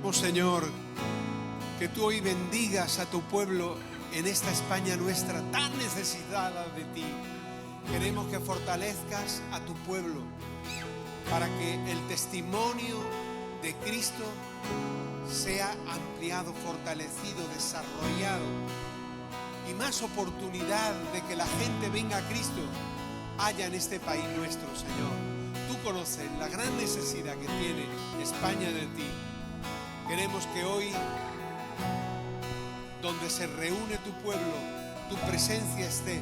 Rogamos, Señor, que tú hoy bendigas a tu pueblo en esta España nuestra tan necesitada de ti. Queremos que fortalezcas a tu pueblo para que el testimonio de Cristo sea ampliado, fortalecido, desarrollado, y más oportunidad de que la gente venga a Cristo haya en este país nuestro, Señor. Tú conoces la gran necesidad que tiene España de ti. Queremos que hoy, donde se reúne tu pueblo, tu presencia esté,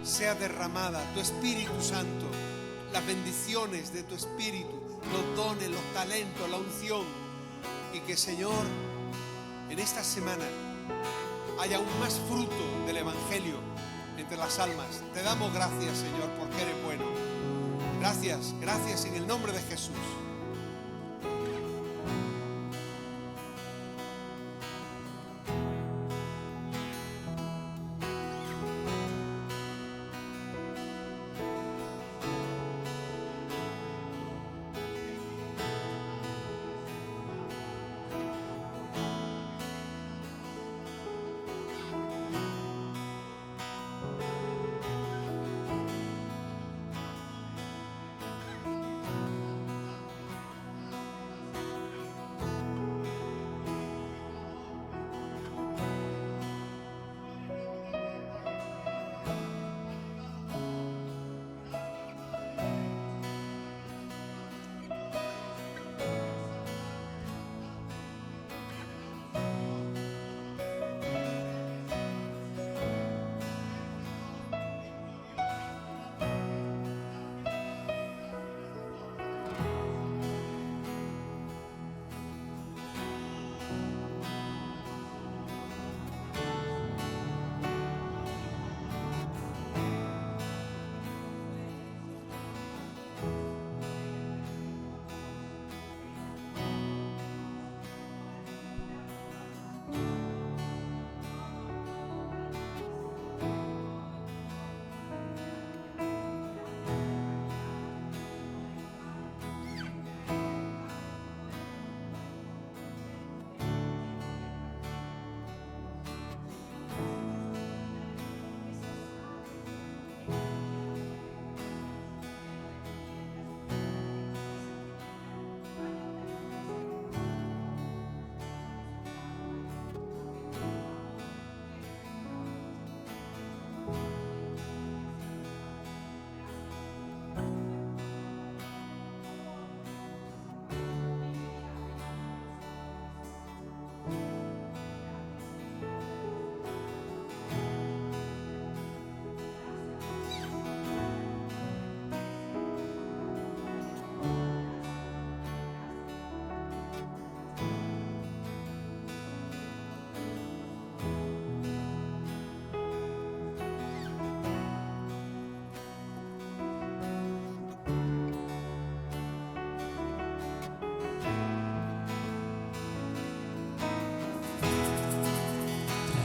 sea derramada tu Espíritu Santo, las bendiciones de tu Espíritu, los dones, los talentos, la unción, y que, Señor, en esta semana haya aún más fruto del Evangelio entre las almas. Te damos gracias, Señor, porque eres bueno. Gracias, gracias en el nombre de Jesús.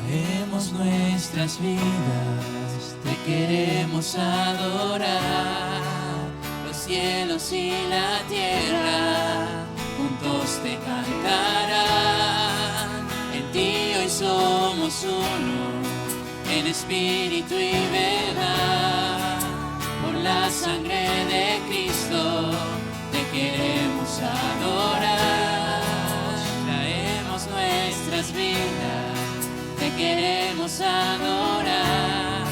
Traemos nuestras vidas, te queremos adorar. Los cielos y la tierra juntos te cantarán. En ti hoy somos uno, en espíritu y verdad. Por la sangre de Cristo te queremos adorar. Traemos nuestras vidas, te queremos adorar.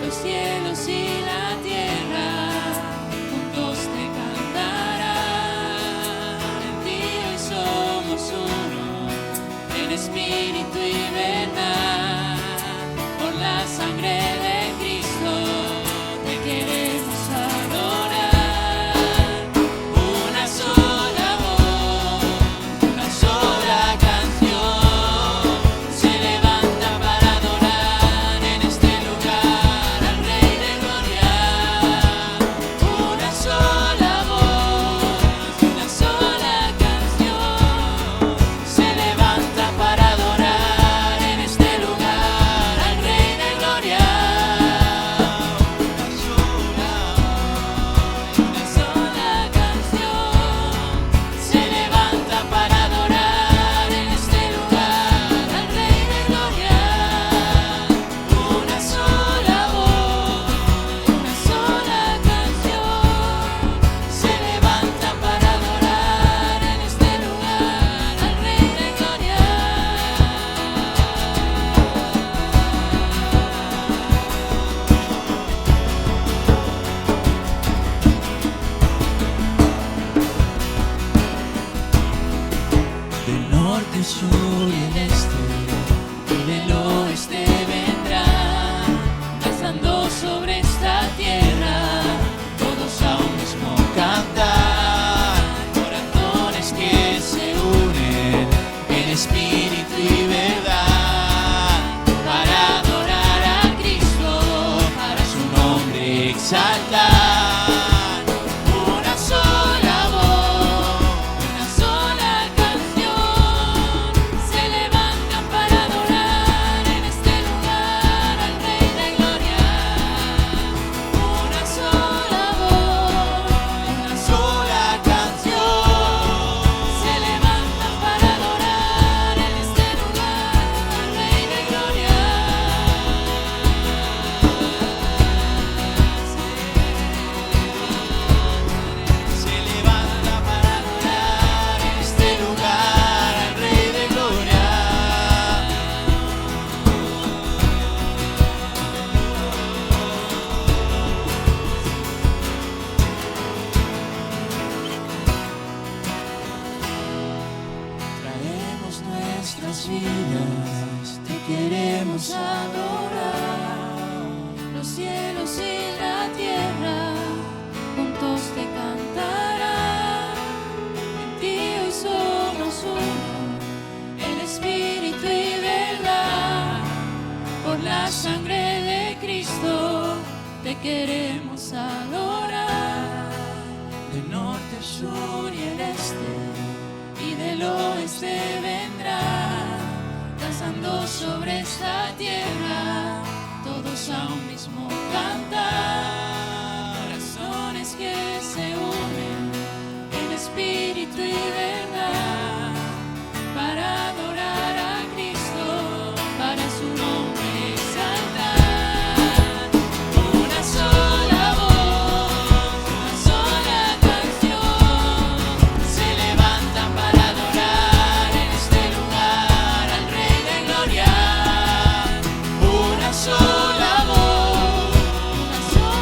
Los cielos y la tierra juntos te cantarán. En ti hoy somos uno, en espíritu y verdad. Por la sangre de Cristo te queremos adorar. Una sola voz, una sola canción se levanta para adorar en este lugar al Rey de Gloria. Una sola voz, una sola canción se levanta para adorar en este lugar al Rey de Gloria. el sur y el este, y del oeste vendrán, danzando sobre esta tierra, todos a un mismo cantar, corazones que se unen en espíritu y verdad, para adorar a Cristo, para su nombre exaltar. Nuestras vidas te queremos adorar, los cielos y la tierra juntos te cantarán. En ti hoy somos uno, en espíritu y verdad, por la sangre de Cristo te queremos adorar. Del norte, el sur y el este, y del oeste vendrá, danzando sobre esta tierra, todos a un mismo cantar, corazones que se unen en espíritu y verdad, para adorar a Cristo, para su nombre exaltar. Una sola voz, una sola canción, se levantan para adorar en este lugar al Rey de Gloria. Una sola voz, una sola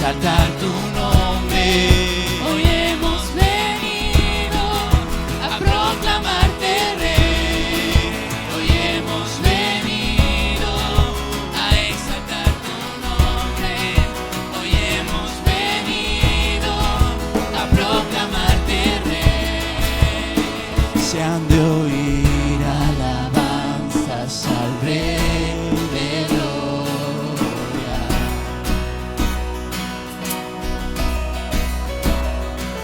exaltar tu nombre. Hoy hemos venido a proclamarte Rey. Hoy hemos venido a exaltar tu nombre. Hoy hemos venido a proclamarte Rey. Se han de oír alabanzas al Rey de gloria.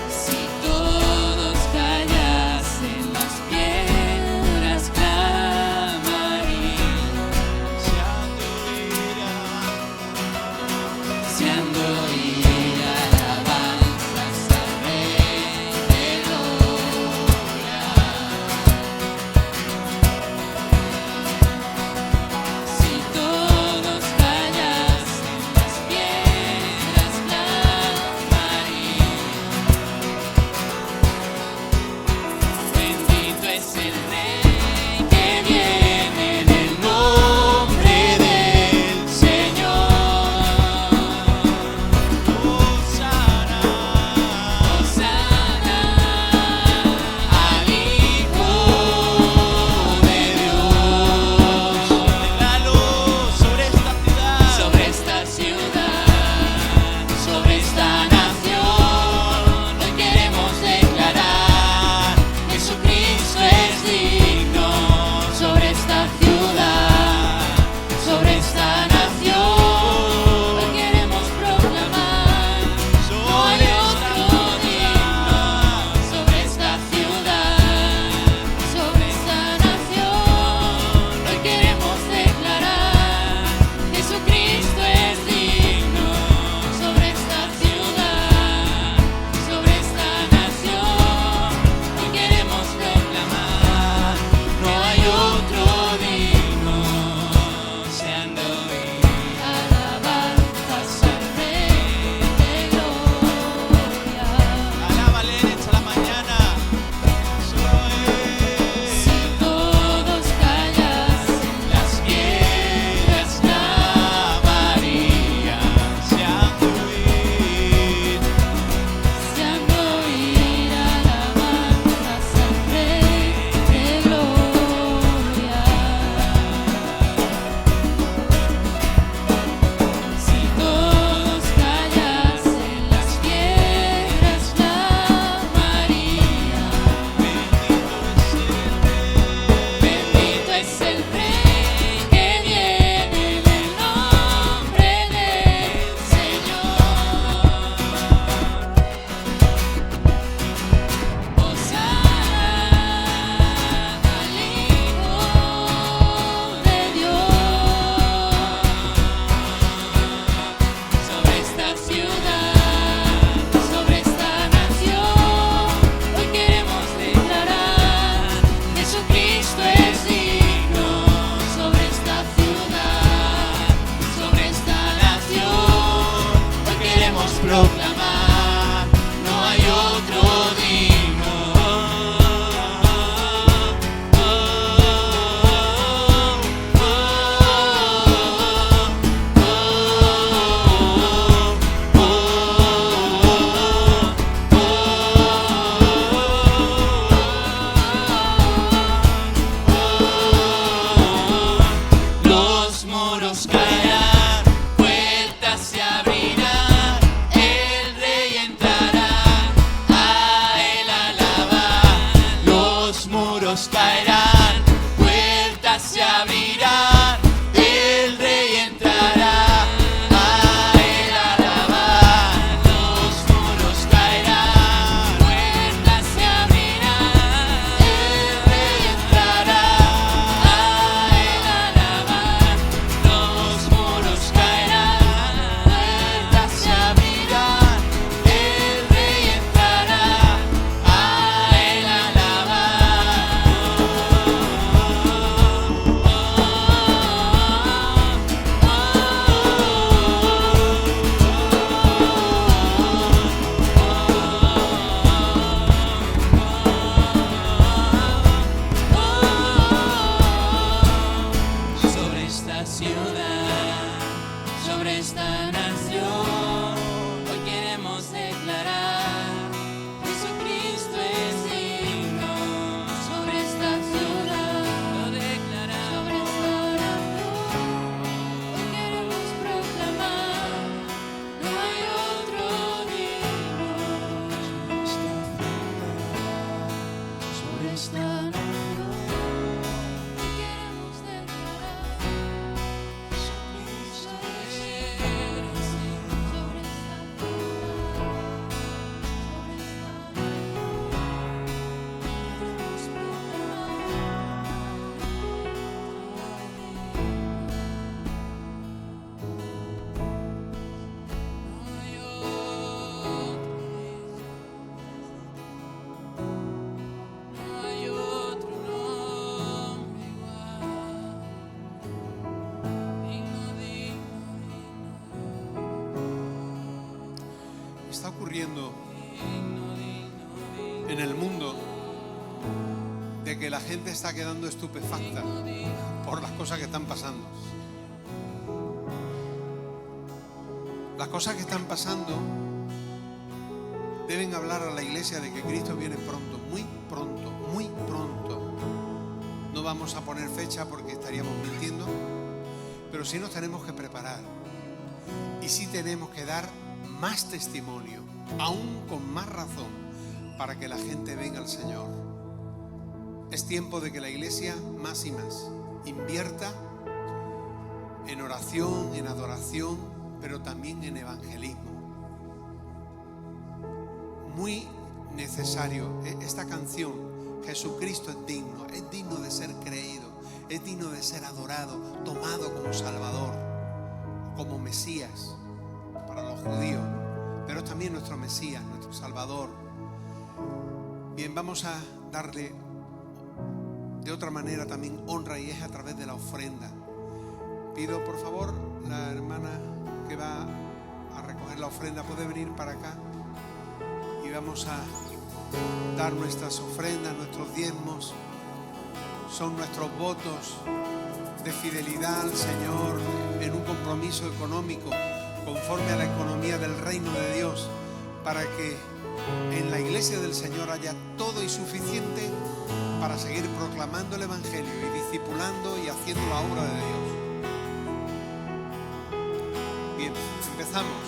Si todos callasen, las piedras clamarían. Se han de oír alabanzas al Rey de gloria. Si todos callasen, las piedras clamarían. Bendito es el Rey que viene en el nombre del Señor. Hosana, Hosana al Hijo de Dios. Déjalo sobre esta ciudad, sobre esta nación. Hoy queremos declarar: Jesucristo es digno. Sobre esta ciudad, sobre esta nación, hoy queremos proclamar: no hay otro digno. Sobre esta ciudad, sobre esta nación, hoy queremos declarar: Jesucristo es digno. Sobre esta ciudad, sobre esta nación, hoy queremos proclamar: no hay otro digno. Se han de oír alabanzas al Rey de gloria. Alábale en esta la mañana. Si todos callasen, las piedras clamarían. Se han de oír alabanzas al Rey de gloria. Si todos callasen, las piedras clamarían. Bendito es el Rey que viene en el nombre del Señor. Hosana al Hijo de Dios. Sobre esta ciudad, sobre esta nación, hoy queremos declarar: Jesucristo es digno. Sobre esta ciudad, sobre esta nación, hoy queremos proclamar: no hay otro digno. Los muros caerán, puertas se abrirán, el está ocurriendo en el mundo, de que la gente está quedando estupefacta por las cosas que están pasando. Las cosas que están pasando deben hablar a la iglesia de que Cristo viene pronto, muy pronto, muy pronto. No vamos a poner fecha porque estaríamos mintiendo, pero sí nos tenemos que preparar y sí tenemos que dar más testimonio, aún con más razón, para que la gente venga al Señor. Es tiempo de que la iglesia más y más invierta en oración, en adoración, pero también en evangelismo. Muy necesario. Esta canción, Jesucristo es digno de ser creído, es digno de ser adorado, tomado como Salvador, como Mesías para los judíos, pero es también nuestro Mesías, nuestro Salvador. Bien, vamos a darle de otra manera también honra, y es a través de la ofrenda. Pido por favor, la hermana que va a recoger la ofrenda puede venir para acá, y vamos a dar nuestras ofrendas, nuestros diezmos. Son nuestros votos de fidelidad al Señor en un compromiso económico conforme a la economía del reino de Dios, para que en la iglesia del Señor haya todo y suficiente para seguir proclamando el Evangelio y discipulando y haciendo la obra de Dios. Bien, empezamos.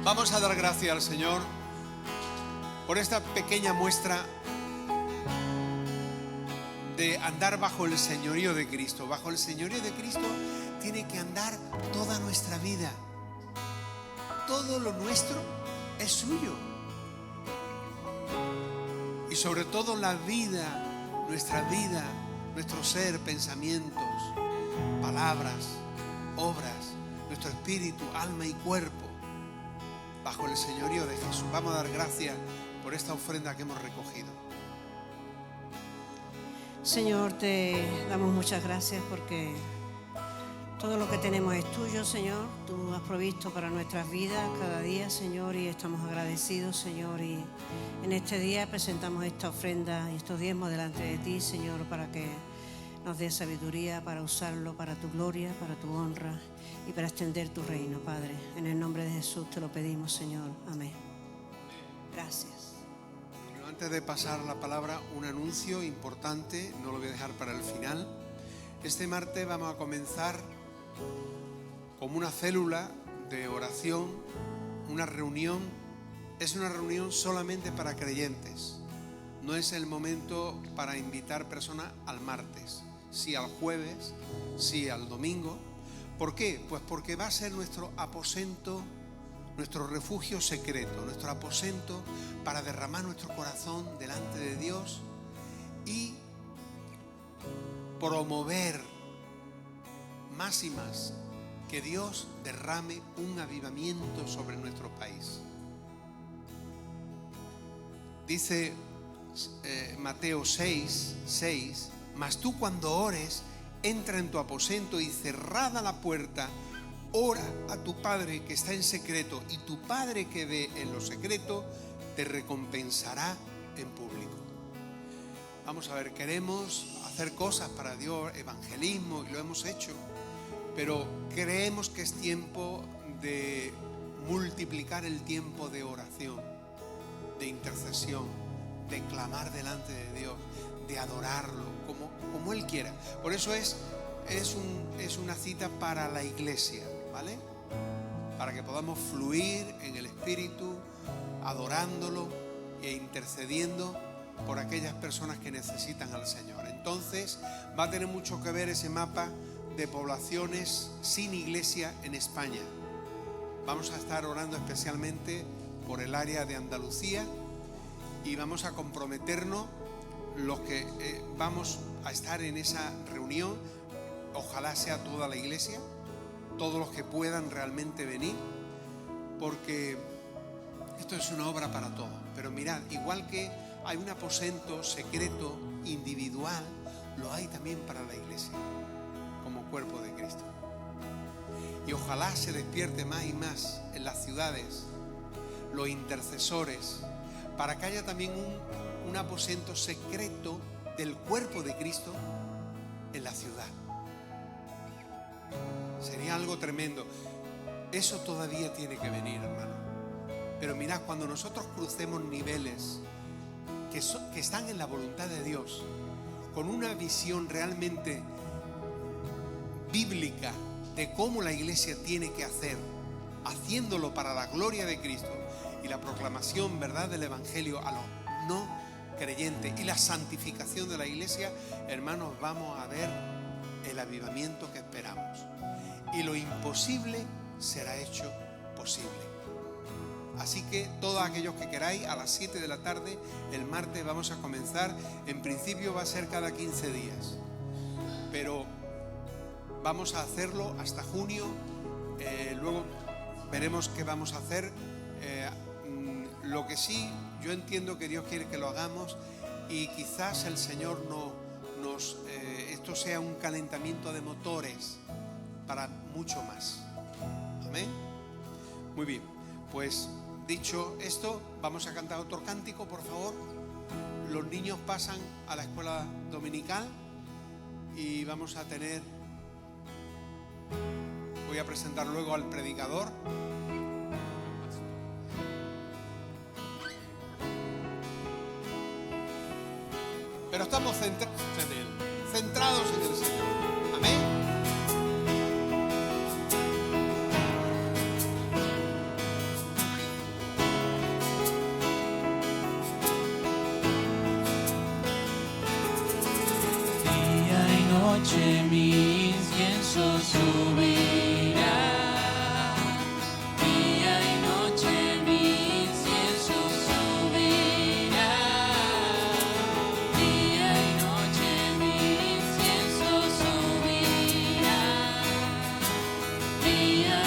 Vamos a dar gracias al Señor por esta pequeña muestra de andar bajo el señorío de Cristo. Bajo el señorío de Cristo tiene que andar toda nuestra vida. Todo lo nuestro es suyo. Y sobre todo la vida, nuestro ser, pensamientos, palabras, obras, nuestro espíritu, alma y cuerpo bajo el señorío de Jesús. Vamos a dar gracias por esta ofrenda que hemos recogido. Señor, te damos muchas gracias porque todo lo que tenemos es tuyo, Señor. Tú has provisto para nuestras vidas cada día, Señor, y estamos agradecidos, Señor. Y en este día presentamos esta ofrenda y estos diezmos delante de ti, Señor, para que nos dé sabiduría para usarlo para tu gloria, para tu honra y para extender tu reino, Padre. En el nombre de Jesús te lo pedimos, Señor. Amén. Gracias. Pero antes de pasar la palabra, un anuncio importante, no lo voy a dejar para el final. Este martes vamos a comenzar como una célula de oración, una reunión. Es una reunión solamente para creyentes. No es el momento para invitar personas al martes, sí al jueves, sí al domingo. ¿Por qué? Pues porque va a ser nuestro aposento, nuestro refugio secreto, nuestro aposento para derramar nuestro corazón delante de Dios y promover más y más que Dios derrame un avivamiento sobre nuestro país. Dice Mateo 6:6, mas tú cuando ores, entra en tu aposento y cerrada la puerta, ora a tu Padre que está en secreto, y tu Padre que ve en lo secreto te recompensará en público. Vamos a ver, queremos hacer cosas para Dios, evangelismo, y lo hemos hecho, pero creemos que es tiempo de multiplicar el tiempo de oración, de intercesión, de clamar delante de Dios, de adorarlo como Él quiera. Por eso es una cita para la iglesia, ¿vale? Para que podamos fluir en el Espíritu, adorándolo e intercediendo por aquellas personas que necesitan al Señor. Entonces va a tener mucho que ver ese mapa de poblaciones sin iglesia en España. Vamos a estar orando especialmente por el área de Andalucía y vamos a comprometernos los que vamos a estar en esa reunión. Ojalá sea toda la iglesia, todos los que puedan realmente venir, porque esto es una obra para todos. Pero mirad, igual que hay un aposento secreto individual, lo hay también para la iglesia como cuerpo de Cristo. Y ojalá se despierte más y más en las ciudades los intercesores, para que haya también un aposento secreto del cuerpo de Cristo en la ciudad. Sería algo tremendo. Eso todavía tiene que venir, hermano. Pero mirad, cuando nosotros crucemos niveles que están en la voluntad de Dios, con una visión realmente bíblica de cómo la iglesia tiene que hacer, haciéndolo para la gloria de Cristo y la proclamación, verdad, del evangelio a los no creyentes y la santificación de la iglesia, hermanos, vamos a ver el avivamiento que esperamos, y lo imposible será hecho posible. Así que todos aquellos que queráis, a las 7 de la tarde el martes vamos a comenzar. En principio va a ser cada 15 días, pero vamos a hacerlo hasta junio. Luego veremos qué vamos a hacer. Lo que sí, yo entiendo que Dios quiere que lo hagamos, y quizás el Señor esto sea un calentamiento de motores para mucho más. Amén. Muy bien, pues dicho esto, vamos a cantar otro cántico, por favor. Los niños pasan a la escuela dominical y vamos a tener... Voy a presentar luego al predicador. Pero estamos centrados en Él, centrados en el Señor. Amén. Día y noche mi incienso subirá. Día y noche mi incienso subirá. Día y noche mi incienso subirá. Día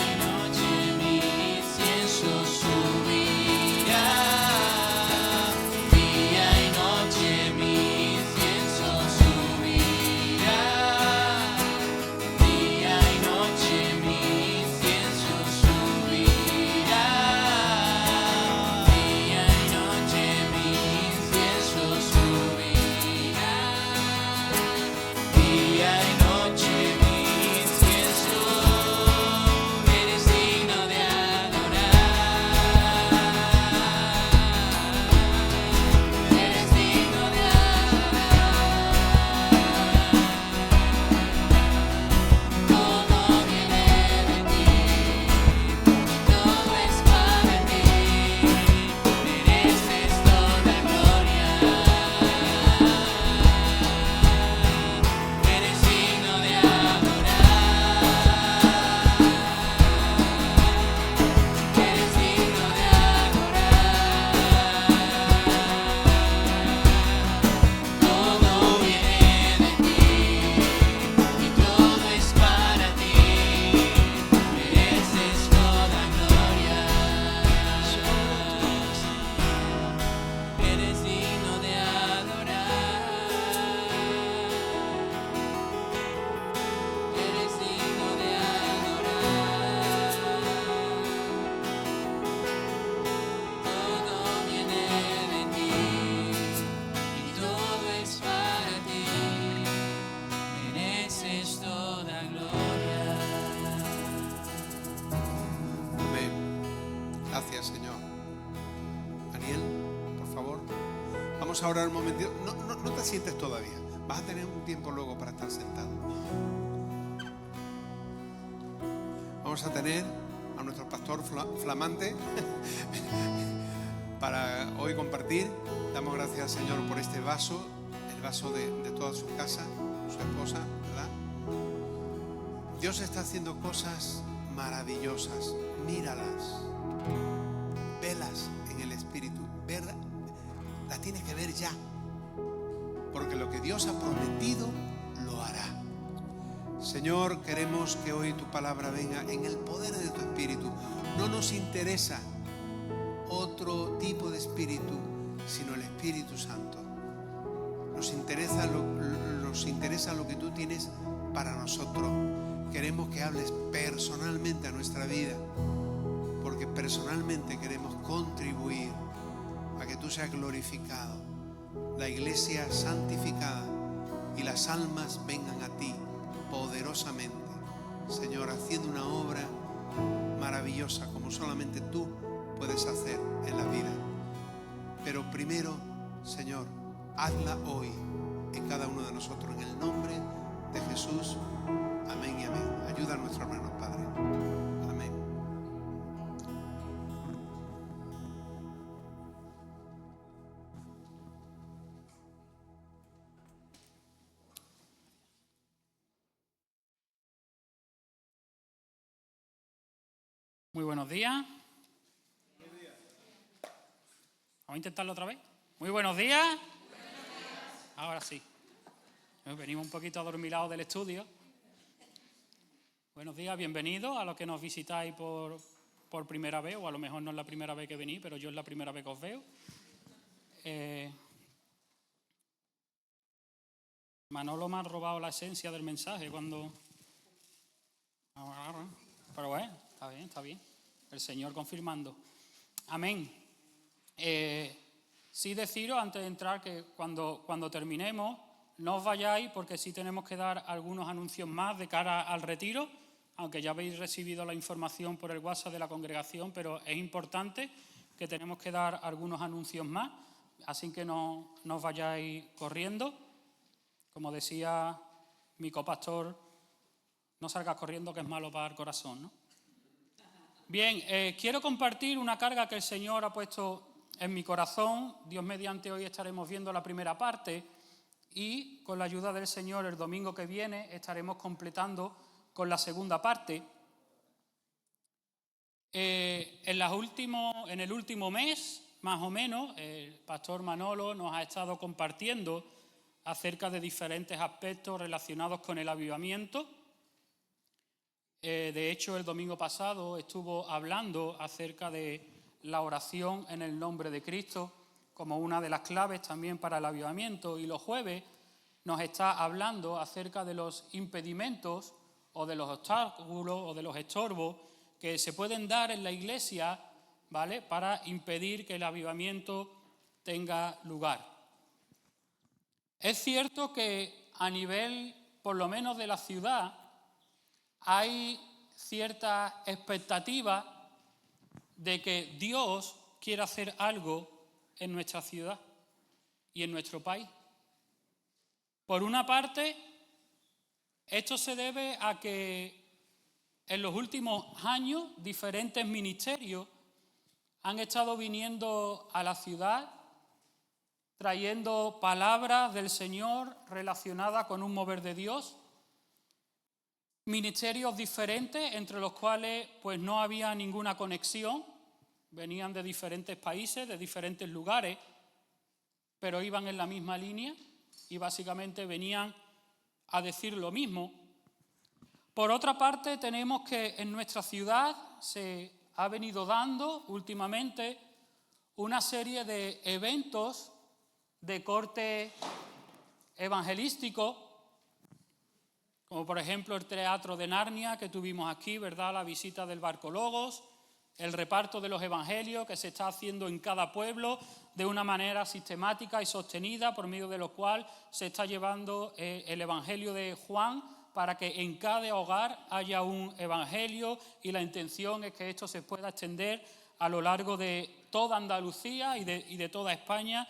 Vamos a orar un momentito. No te sientes todavía. Vas a tener un tiempo luego para estar sentado. Vamos a tener a nuestro pastor flamante para hoy compartir. Damos gracias al Señor por este vaso, el vaso de toda su casa, su esposa, ¿verdad? Dios está haciendo cosas maravillosas. Míralas, velas en el Espíritu, las tienes que ver ya, porque lo que Dios ha prometido lo hará. Señor, queremos que hoy tu palabra venga en el poder de tu Espíritu. No nos interesa otro tipo de espíritu, sino el Espíritu Santo. Nos interesa lo que tú tienes para nosotros. Queremos que hables personalmente a nuestra vida, porque personalmente queremos contribuir a que tú seas glorificado, la iglesia santificada y las almas vengan a ti poderosamente, Señor, haciendo una obra maravillosa como solamente tú puedes hacer en la vida. Pero primero, Señor, hazla hoy en cada uno de nosotros, en el nombre de Jesús. Amén y amén. Ayuda a nuestro hermano, Padre. Amén. Muy buenos días. Vamos a intentarlo otra vez. Muy buenos días. Ahora sí. Venimos un poquito adormilados del estudio. Buenos días, bienvenidos a los que nos visitáis por primera vez, o a lo mejor no es la primera vez que venís, pero yo es la primera vez que os veo. Manolo me ha robado la esencia del mensaje cuando... Pero bueno, está bien. El Señor confirmando. Amén. Sí deciros antes de entrar que cuando terminemos no os vayáis, porque sí tenemos que dar algunos anuncios más de cara al retiro, aunque ya habéis recibido la información por el WhatsApp de la congregación, pero es importante que tenemos que dar algunos anuncios más, así que no os vayáis corriendo. Como decía mi copastor, no salgas corriendo que es malo para el corazón, ¿no? Bien, quiero compartir una carga que el Señor ha puesto en mi corazón. Dios mediante hoy estaremos viendo la primera parte y con la ayuda del Señor el domingo que viene estaremos completando con la segunda parte. En el último mes, más o menos, el pastor Manolo nos ha estado compartiendo acerca de diferentes aspectos relacionados con el avivamiento. De hecho, el domingo pasado estuvo hablando acerca de la oración en el nombre de Cristo como una de las claves también para el avivamiento, y los jueves nos está hablando acerca de los impedimentos o de los obstáculos o de los estorbos que se pueden dar en la iglesia, ¿vale?, para impedir que el avivamiento tenga lugar. Es cierto que a nivel, por lo menos de la ciudad, hay cierta expectativa de que Dios quiera hacer algo en nuestra ciudad y en nuestro país. Por una parte, esto se debe a que en los últimos años diferentes ministerios han estado viniendo a la ciudad trayendo palabras del Señor relacionadas con un mover de Dios. Ministerios diferentes, entre los cuales pues no había ninguna conexión, venían de diferentes países, de diferentes lugares, pero iban en la misma línea y básicamente venían a decir lo mismo. Por otra parte, tenemos que en nuestra ciudad se ha venido dando últimamente una serie de eventos de corte evangelístico, como por ejemplo el Teatro de Narnia que tuvimos aquí, ¿verdad?, la visita del barco Logos, el reparto de los evangelios que se está haciendo en cada pueblo de una manera sistemática y sostenida, por medio de lo cual se está llevando el evangelio de Juan para que en cada hogar haya un evangelio, y la intención es que esto se pueda extender a lo largo de toda Andalucía y de toda España,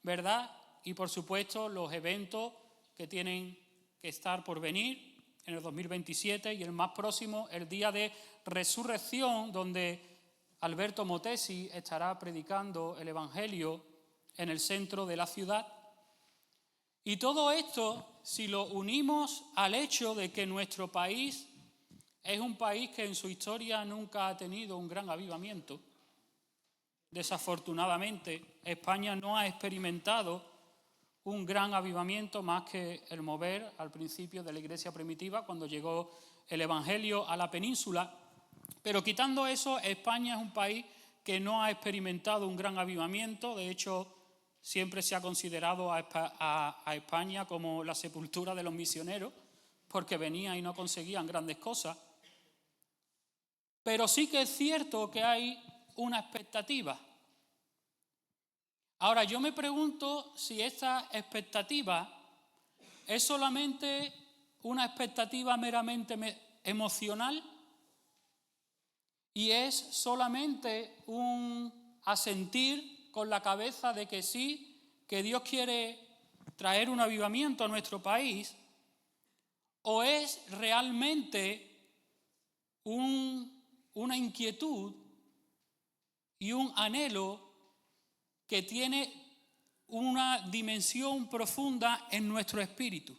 ¿verdad? Y por supuesto los eventos que tienen que estar por venir en el 2027 y el más próximo, el día de resurrección, donde Alberto Motesi estará predicando el Evangelio en el centro de la ciudad. Y todo esto, si lo unimos al hecho de que nuestro país es un país que en su historia nunca ha tenido un gran avivamiento. Desafortunadamente, España no ha experimentado un gran avivamiento más que el mover al principio de la Iglesia primitiva, cuando llegó el Evangelio a la península. Pero quitando eso, España es un país que no ha experimentado un gran avivamiento. De hecho, siempre se ha considerado a España como la sepultura de los misioneros, porque venían y no conseguían grandes cosas. Pero sí que es cierto que hay una expectativa. Ahora, yo me pregunto si esta expectativa es solamente una expectativa meramente emocional y es solamente un asentir con la cabeza de que sí, que Dios quiere traer un avivamiento a nuestro país, o es realmente una inquietud y un anhelo que tiene una dimensión profunda en nuestro espíritu.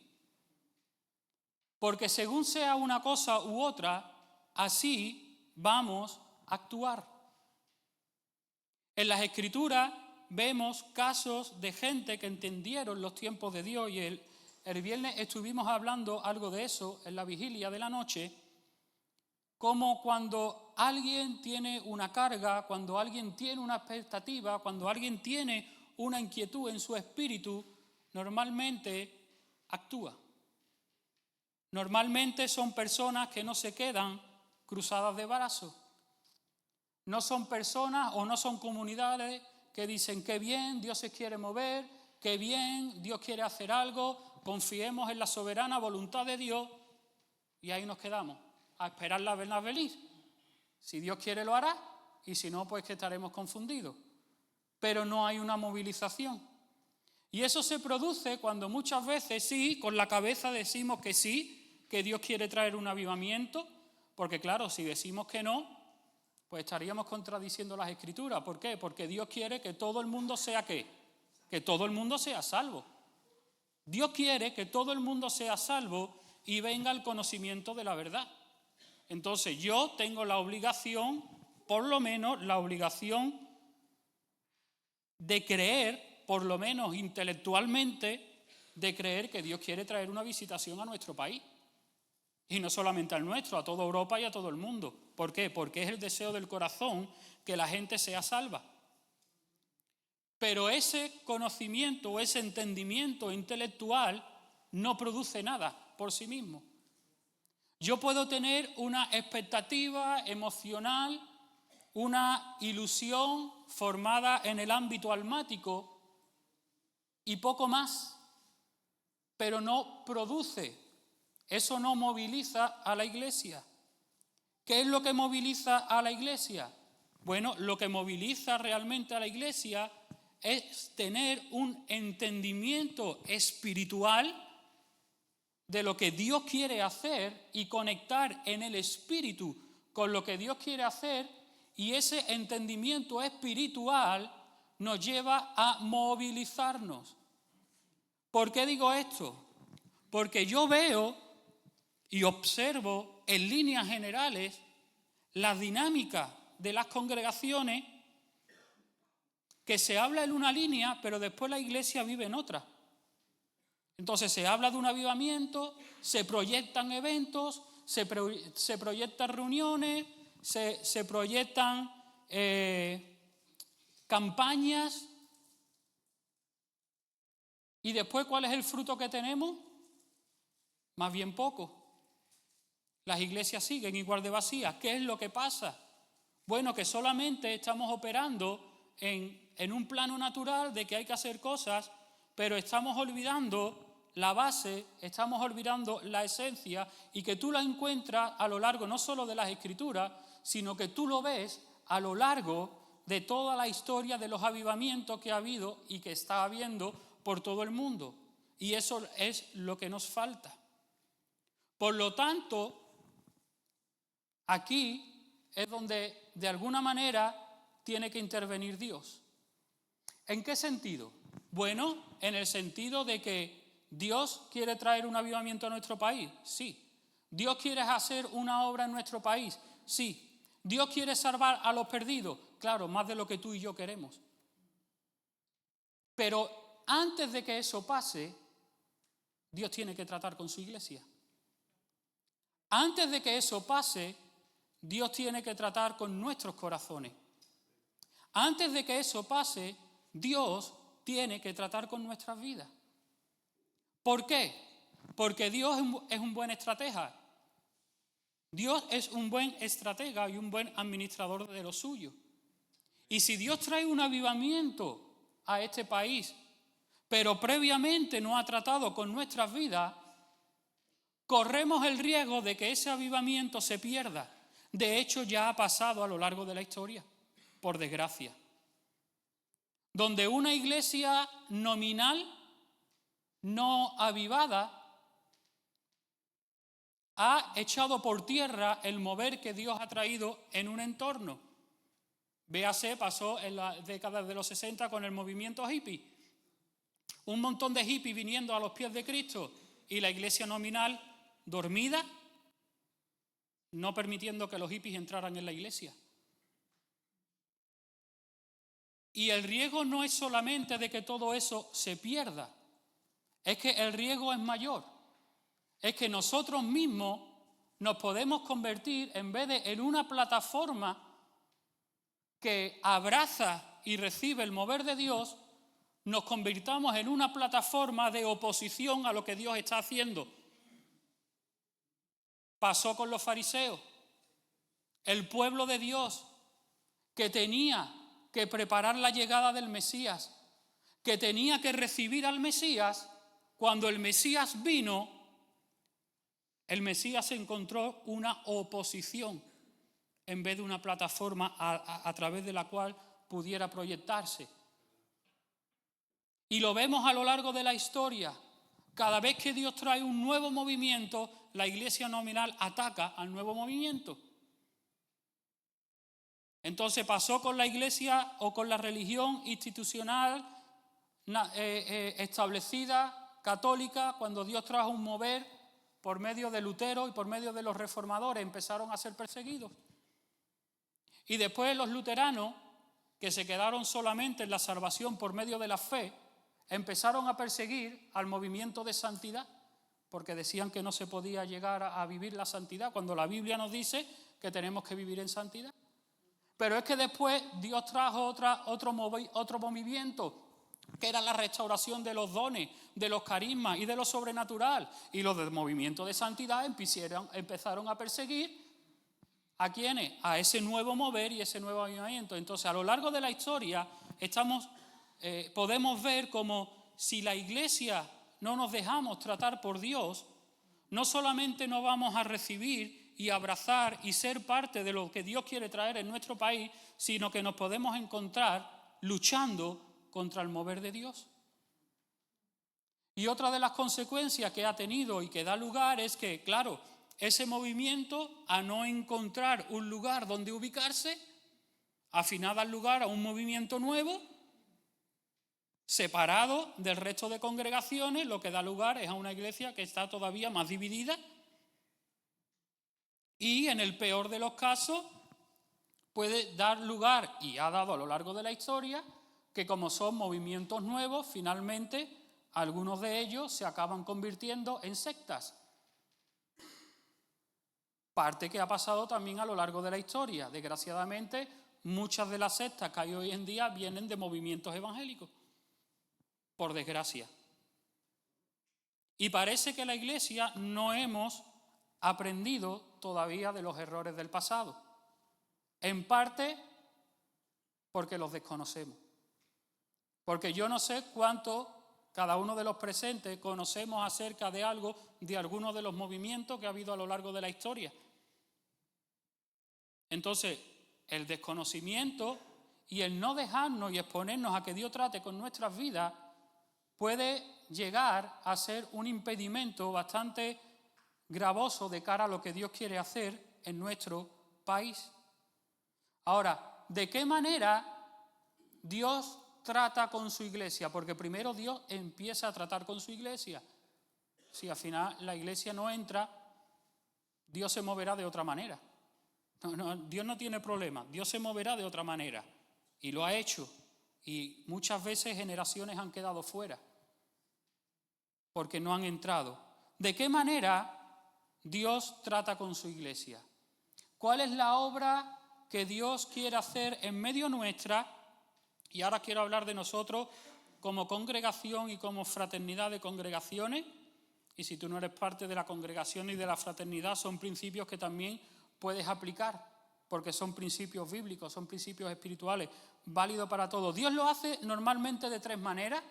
Porque según sea una cosa u otra, así vamos a actuar. En las Escrituras vemos casos de gente que entendieron los tiempos de Dios, y el viernes estuvimos hablando algo de eso en la vigilia de la noche, como cuando alguien tiene una carga, cuando alguien tiene una expectativa, cuando alguien tiene una inquietud en su espíritu, normalmente actúa. Normalmente son personas que no se quedan cruzadas de brazos. No son personas o no son comunidades que dicen qué bien, Dios se quiere mover, qué bien, Dios quiere hacer algo, confiemos en la soberana voluntad de Dios y ahí nos quedamos a esperar la venir. Si Dios quiere lo hará y si no, pues que estaremos confundidos. Pero no hay una movilización. Y eso se produce cuando muchas veces sí, con la cabeza decimos que sí, que Dios quiere traer un avivamiento, porque claro, si decimos que no, pues estaríamos contradiciendo las Escrituras. ¿Por qué? Porque Dios quiere que todo el mundo sea ¿qué? Que todo el mundo sea salvo. Dios quiere que todo el mundo sea salvo y venga al conocimiento de la verdad. Entonces yo tengo la obligación, por lo menos la obligación de creer, por lo menos intelectualmente, de creer que Dios quiere traer una visitación a nuestro país. Y no solamente al nuestro, a toda Europa y a todo el mundo. ¿Por qué? Porque es el deseo del corazón que la gente sea salva. Pero ese conocimiento o ese entendimiento intelectual no produce nada por sí mismo. Yo puedo tener una expectativa emocional, una ilusión formada en el ámbito almático y poco más, pero no produce, eso no moviliza a la Iglesia. ¿Qué es lo que moviliza a la Iglesia? Bueno, lo que moviliza realmente a la Iglesia es tener un entendimiento espiritual de lo que Dios quiere hacer y conectar en el espíritu con lo que Dios quiere hacer, y ese entendimiento espiritual nos lleva a movilizarnos. ¿Por qué digo esto? Porque yo veo y observo en líneas generales la dinámica de las congregaciones, que se habla en una línea, pero después la Iglesia vive en otra. Entonces se habla de un avivamiento, se proyectan eventos, se proyectan reuniones, se proyectan campañas, y después ¿cuál es el fruto que tenemos? Más bien poco. Las iglesias siguen igual de vacías. ¿Qué es lo que pasa? Bueno, que solamente estamos operando en un plano natural de que hay que hacer cosas, pero estamos olvidando la base, estamos olvidando la esencia, y que tú la encuentras a lo largo no solo de las Escrituras, sino que tú lo ves a lo largo de toda la historia de los avivamientos que ha habido y que está habiendo por todo el mundo. Y eso es lo que nos falta. Por lo tanto, aquí es donde de alguna manera tiene que intervenir Dios. ¿En qué sentido? Bueno, en el sentido de que Dios quiere traer un avivamiento a nuestro país, sí. Dios quiere hacer una obra en nuestro país, sí. Dios quiere salvar a los perdidos, claro, más de lo que tú y yo queremos. Pero antes de que eso pase, Dios tiene que tratar con su iglesia. Antes de que eso pase, Dios tiene que tratar con nuestros corazones. Antes de que eso pase, Dios tiene que tratar con nuestras vidas. ¿Por qué? Porque Dios es un buen estratega. Dios es un buen estratega y un buen administrador de lo suyo. Y si Dios trae un avivamiento a este país, pero previamente no ha tratado con nuestras vidas, corremos el riesgo de que ese avivamiento se pierda. De hecho, ya ha pasado a lo largo de la historia, por desgracia. Donde una iglesia nominal, no avivada, ha echado por tierra el mover que Dios ha traído en un entorno. Véase, pasó en las décadas de los 60 con el movimiento hippie. Un montón de hippies viniendo a los pies de Cristo y la iglesia nominal dormida, no permitiendo que los hippies entraran en la iglesia. Y el riesgo no es solamente de que todo eso se pierda, es que el riesgo es mayor. Es que nosotros mismos nos podemos convertir, en vez de en una plataforma que abraza y recibe el mover de Dios, nos convirtamos en una plataforma de oposición a lo que Dios está haciendo. Pasó con los fariseos. El pueblo de Dios que tenía que preparar la llegada del Mesías, que tenía que recibir al Mesías, cuando el Mesías vino, el Mesías encontró una oposición en vez de una plataforma a través de la cual pudiera proyectarse. Y lo vemos a lo largo de la historia. Cada vez que Dios trae un nuevo movimiento, la iglesia nominal ataca al nuevo movimiento. Entonces pasó con la iglesia o con la religión institucional establecida, católica, cuando Dios trajo un mover por medio de Lutero y por medio de los reformadores, empezaron a ser perseguidos. Y después los luteranos, que se quedaron solamente en la salvación por medio de la fe, empezaron a perseguir al movimiento de santidad, porque decían que no se podía llegar a vivir la santidad, cuando la Biblia nos dice que tenemos que vivir en santidad. Pero es que después Dios trajo otro movimiento, que era la restauración de los dones, de los carismas y de lo sobrenatural. Y los del movimiento de santidad empezaron a perseguir ¿a quiénes? A ese nuevo mover y ese nuevo avivamiento. Entonces, a lo largo de la historia podemos ver como si la iglesia no nos dejamos tratar por Dios, no solamente no vamos a recibir y abrazar y ser parte de lo que Dios quiere traer en nuestro país, sino que nos podemos encontrar luchando contra el mover de Dios. Y otra de las consecuencias que ha tenido y que da lugar es que, claro, ese movimiento, a no encontrar un lugar donde ubicarse, al final da lugar a un movimiento nuevo, separado del resto de congregaciones, lo que da lugar es a una iglesia que está todavía más dividida y, en el peor de los casos, puede dar lugar, y ha dado a lo largo de la historia, que como son movimientos nuevos, finalmente algunos de ellos se acaban convirtiendo en sectas. Parte que ha pasado también a lo largo de la historia. Desgraciadamente, muchas de las sectas que hay hoy en día vienen de movimientos evangélicos, por desgracia. Y parece que la iglesia no hemos aprendido todavía de los errores del pasado. En parte porque los desconocemos. Porque yo no sé cuánto cada uno de los presentes conocemos acerca de algo, de alguno de los movimientos que ha habido a lo largo de la historia. Entonces, el desconocimiento y el no dejarnos y exponernos a que Dios trate con nuestras vidas puede llegar a ser un impedimento bastante gravoso de cara a lo que Dios quiere hacer en nuestro país. Ahora, ¿de qué manera Dios trata con su iglesia? Porque primero Dios empieza a tratar con su iglesia. Si al final la iglesia no entra, Dios se moverá de otra manera. Dios no tiene problema, Dios se moverá de otra manera. Y lo ha hecho. Y muchas veces generaciones han quedado fuera porque no han entrado. ¿De qué manera Dios trata con su iglesia? ¿Cuál es la obra que Dios quiere hacer en medio nuestra? Y ahora quiero hablar de nosotros como congregación y como fraternidad de congregaciones. Y si tú no eres parte de la congregación y de la fraternidad, son principios que también puedes aplicar, porque son principios bíblicos, son principios espirituales, válidos para todos. Dios lo hace normalmente de 3 maneras.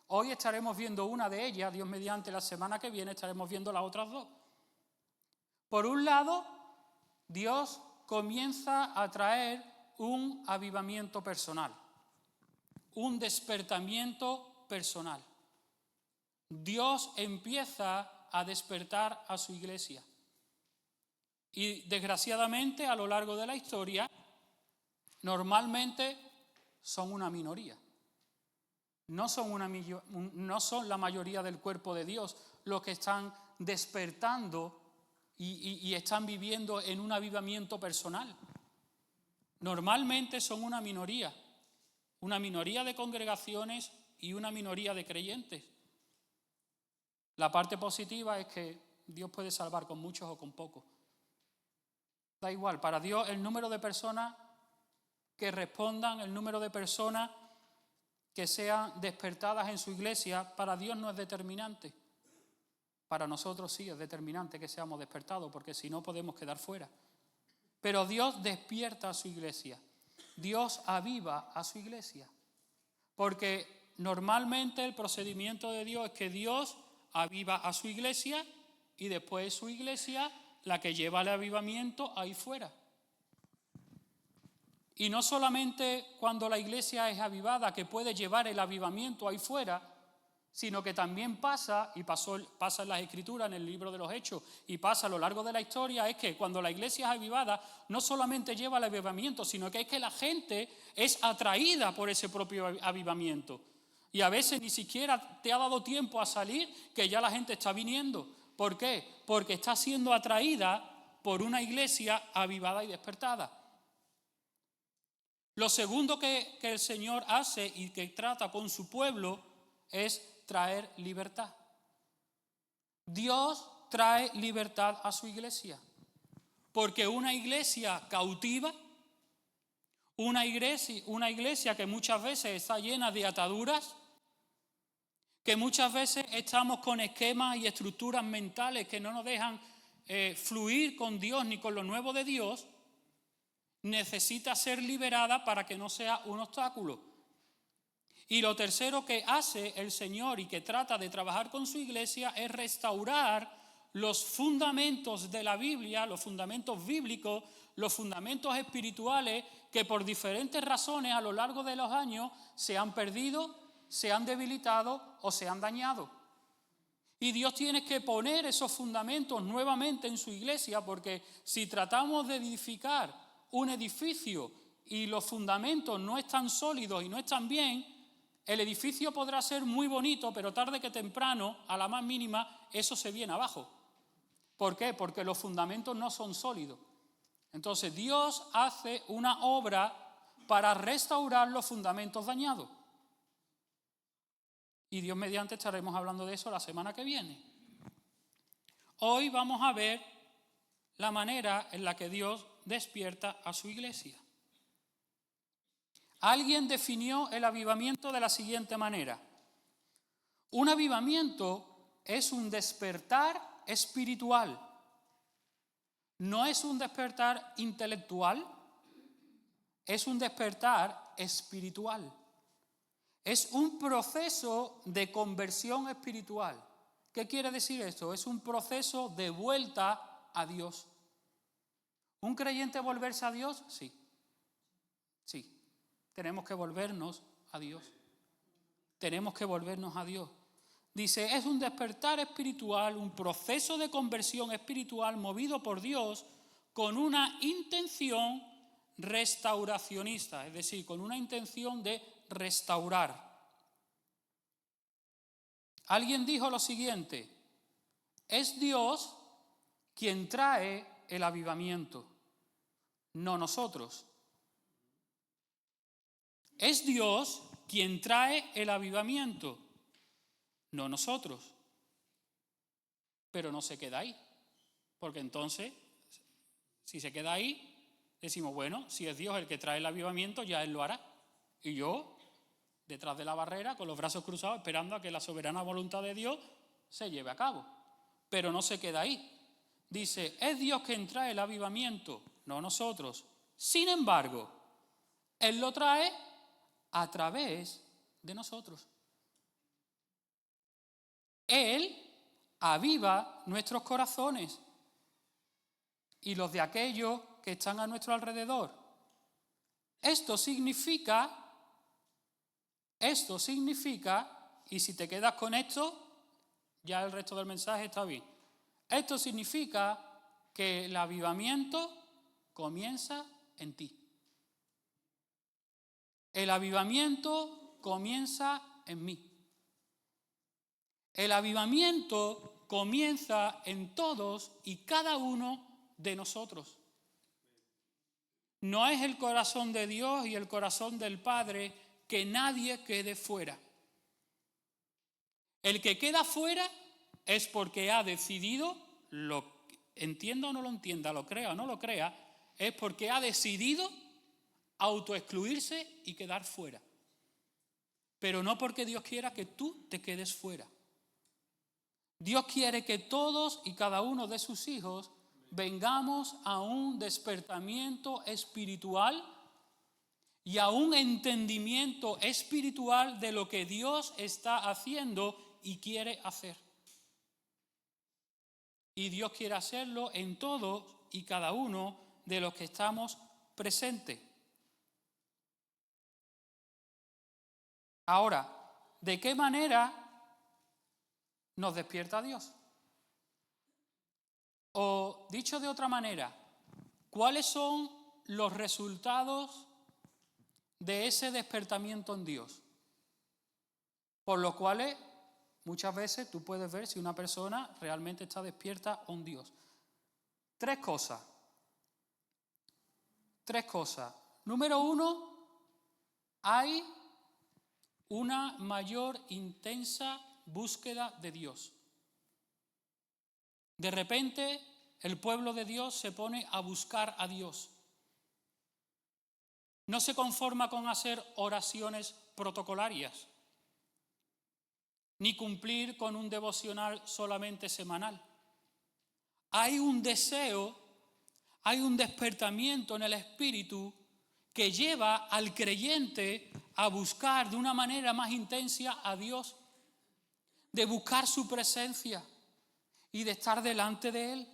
Hoy estaremos viendo una de ellas, Dios mediante la semana que viene estaremos viendo las otras 2. Por un lado, Dios comienza a traer un avivamiento personal, un despertamiento personal. Dios empieza a despertar a su iglesia. Y desgraciadamente, a lo largo de la historia, normalmente son una minoría. No son la mayoría del cuerpo de Dios los que están despertando y están viviendo en un avivamiento personal. Normalmente son una minoría de congregaciones y una minoría de creyentes. La parte positiva es que Dios puede salvar con muchos o con pocos. Da igual, para Dios el número de personas que respondan, el número de personas que sean despertadas en su iglesia, para Dios no es determinante. Para nosotros sí es determinante que seamos despertados, porque si no podemos quedar fuera. Pero Dios despierta a su iglesia. Dios aviva a su iglesia. Porque normalmente el procedimiento de Dios es que Dios aviva a su iglesia y después es su iglesia la que lleva el avivamiento ahí fuera. Y no solamente cuando la iglesia es avivada que puede llevar el avivamiento ahí fuera, sino que también pasa, y pasa en las Escrituras, en el libro de los Hechos, y pasa a lo largo de la historia, es que cuando la iglesia es avivada, no solamente lleva el avivamiento, sino que es que la gente es atraída por ese propio avivamiento. Y a veces ni siquiera te ha dado tiempo a salir, que ya la gente está viniendo. ¿Por qué? Porque está siendo atraída por una iglesia avivada y despertada. Lo segundo que el Señor hace y que trata con su pueblo es traer libertad. Dios trae libertad a su iglesia. Porque una iglesia cautiva, una iglesia que muchas veces está llena de ataduras, que muchas veces estamos con esquemas y estructuras mentales que no nos dejan fluir con Dios ni con lo nuevo de Dios, necesita ser liberada para que no sea un obstáculo. Y lo tercero que hace el Señor y que trata de trabajar con su iglesia es restaurar los fundamentos de la Biblia, los fundamentos bíblicos, los fundamentos espirituales que por diferentes razones a lo largo de los años se han perdido, se han debilitado o se han dañado. Y Dios tiene que poner esos fundamentos nuevamente en su iglesia, porque si tratamos de edificar un edificio y los fundamentos no están sólidos y no están bien, el edificio podrá ser muy bonito, pero tarde que temprano, a la más mínima, eso se viene abajo. ¿Por qué? Porque los fundamentos no son sólidos. Entonces Dios hace una obra para restaurar los fundamentos dañados. Y Dios mediante estaremos hablando de eso la semana que viene. Hoy vamos a ver la manera en la que Dios despierta a su iglesia. Alguien definió el avivamiento de la siguiente manera. Un avivamiento es un despertar espiritual. No es un despertar intelectual, es un despertar espiritual. Es un proceso de conversión espiritual. ¿Qué quiere decir esto? Es un proceso de vuelta a Dios. ¿Un creyente volverse a Dios? Sí. Sí. tenemos que volvernos a Dios. Tenemos que volvernos a Dios. Dice, es un despertar espiritual, un proceso de conversión espiritual movido por Dios con una intención restauracionista, es decir, con una intención de restaurar. Alguien dijo lo siguiente, es Dios quien trae el avivamiento, no nosotros. Es Dios quien trae el avivamiento, no nosotros. Pero no se queda ahí, porque entonces, si se queda ahí, decimos, bueno, si es Dios el que trae el avivamiento, ya Él lo hará. Y yo, detrás de la barrera, con los brazos cruzados, esperando a que la soberana voluntad de Dios se lleve a cabo. Pero no se queda ahí. Dice, es Dios quien trae el avivamiento, no nosotros. Sin embargo, Él lo trae a través de nosotros. Él aviva nuestros corazones y los de aquellos que están a nuestro alrededor. Esto significa, y si te quedas con esto, ya el resto del mensaje está bien. Esto significa que el avivamiento comienza en ti. El avivamiento comienza en mí. El avivamiento comienza en todos y cada uno de nosotros. No es el corazón de Dios y el corazón del Padre que nadie quede fuera. El que queda fuera es porque ha decidido, lo entienda o no lo entienda, lo crea o no lo crea, es porque ha decidido autoexcluirse y quedar fuera. Pero no porque Dios quiera que tú te quedes fuera. Dios quiere que todos y cada uno de sus hijos vengamos a un despertamiento espiritual y a un entendimiento espiritual de lo que Dios está haciendo y quiere hacer. Y Dios quiere hacerlo en todos y cada uno de los que estamos presentes. Ahora, ¿de qué manera nos despierta Dios? O dicho de otra manera, ¿cuáles son los resultados de ese despertamiento en Dios? Por los cuales muchas veces tú puedes ver si una persona realmente está despierta o un Dios. Tres cosas. Número uno, hay una mayor intensa búsqueda de Dios. De repente, el pueblo de Dios se pone a buscar a Dios. No se conforma con hacer oraciones protocolarias, ni cumplir con un devocional solamente semanal. Hay un deseo, hay un despertamiento en el espíritu que lleva al creyente a buscar de una manera más intensa a Dios, de buscar su presencia y de estar delante de Él.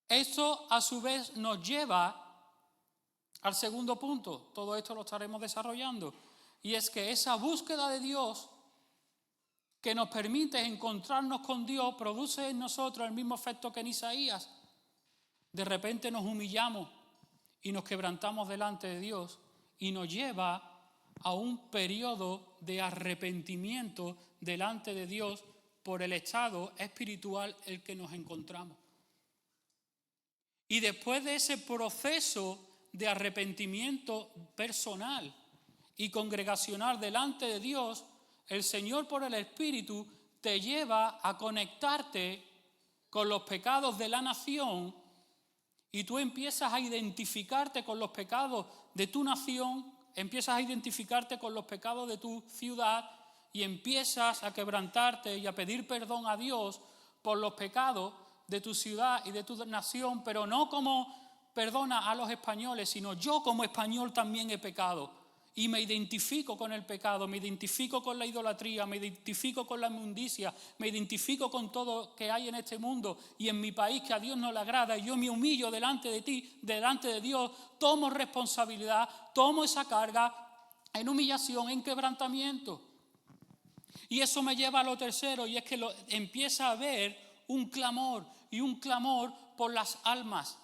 Esto a su vez nos lleva al segundo punto, todo esto lo estaremos desarrollando, y es que esa búsqueda de Dios que nos permite encontrarnos con Dios produce en nosotros el mismo efecto que en Isaías. De repente nos humillamos y nos quebrantamos delante de Dios y nos lleva a un periodo de arrepentimiento delante de Dios por el estado espiritual en el que nos encontramos. Y después de ese proceso de arrepentimiento personal y congregacional delante de Dios, el Señor por el Espíritu te lleva a conectarte con los pecados de la nación y tú empiezas a identificarte con los pecados de tu nación, empiezas a identificarte con los pecados de tu ciudad y empiezas a quebrantarte y a pedir perdón a Dios por los pecados de tu ciudad y de tu nación, pero no como perdona a los españoles, sino yo como español también he pecado. y me identifico con el pecado, me identifico con la idolatría, me identifico con la inmundicia, me identifico con todo que hay en este mundo y en mi país que a Dios no le agrada, y yo me humillo delante de ti, delante de Dios, tomo responsabilidad, tomo esa carga en humillación, en quebrantamiento. Y eso me lleva a lo tercero, y es que empieza a haber un clamor, y un clamor por las almas.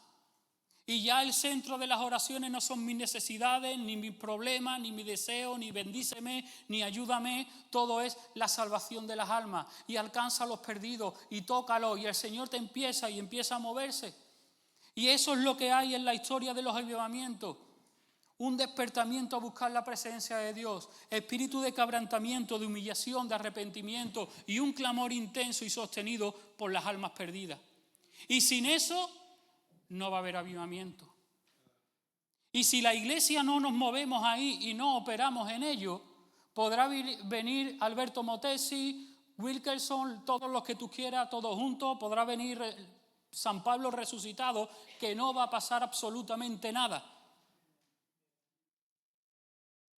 Y ya el centro de las oraciones no son mis necesidades, ni mis problemas, ni mi deseo, ni bendíceme, ni ayúdame. Todo es la salvación de las almas. Y alcanza a los perdidos y tócalos. Y el Señor te empieza a moverse. Y eso es lo que hay en la historia de los avivamientos. Un despertamiento a buscar la presencia de Dios. Espíritu de quebrantamiento, de humillación, de arrepentimiento. Y un clamor intenso y sostenido por las almas perdidas. Y sin eso no va a haber avivamiento. Y si la iglesia no nos movemos ahí y no operamos en ello, podrá venir Alberto Motesi, Wilkerson, todos los que tú quieras, todos juntos, podrá venir San Pablo resucitado, que no va a pasar absolutamente nada.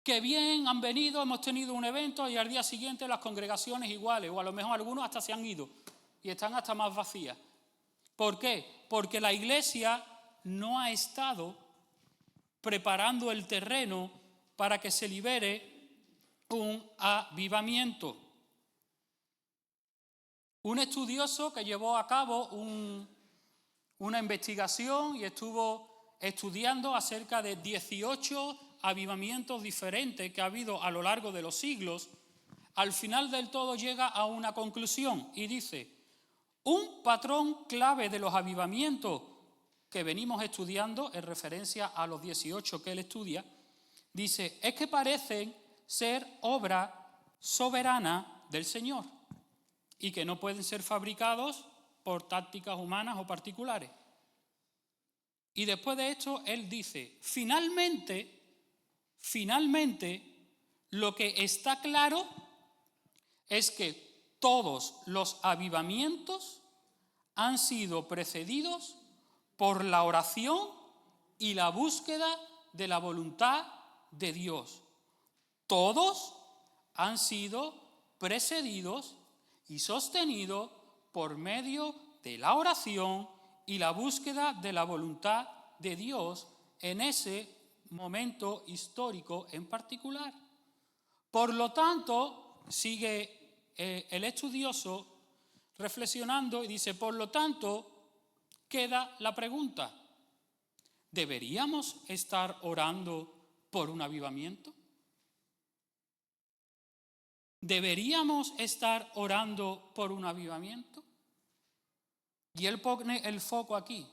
Que bien, han venido, hemos tenido un evento y al día siguiente las congregaciones iguales, o a lo mejor algunos hasta se han ido y están hasta más vacías. ¿Por qué? Porque la iglesia no ha estado preparando el terreno para que se libere un avivamiento. Un estudioso que llevó a cabo una investigación y estuvo estudiando acerca de 18 avivamientos diferentes que ha habido a lo largo de los siglos, al final del todo llega a una conclusión y dice: un patrón clave de los avivamientos que venimos estudiando, en referencia a los 18 que él estudia, dice, es que parecen ser obra soberana del Señor y que no pueden ser fabricados por tácticas humanas o particulares. Y después de esto, él dice, finalmente, lo que está claro es que todos los avivamientos han sido precedidos por la oración y la búsqueda de la voluntad de Dios. Todos han sido precedidos y sostenidos por medio de la oración y la búsqueda de la voluntad de Dios en ese momento histórico en particular. Por lo tanto, sigue el estudioso reflexionando y dice, por lo tanto, queda la pregunta, ¿deberíamos estar orando por un avivamiento? ¿Deberíamos estar orando por un avivamiento? Y él pone el foco aquí,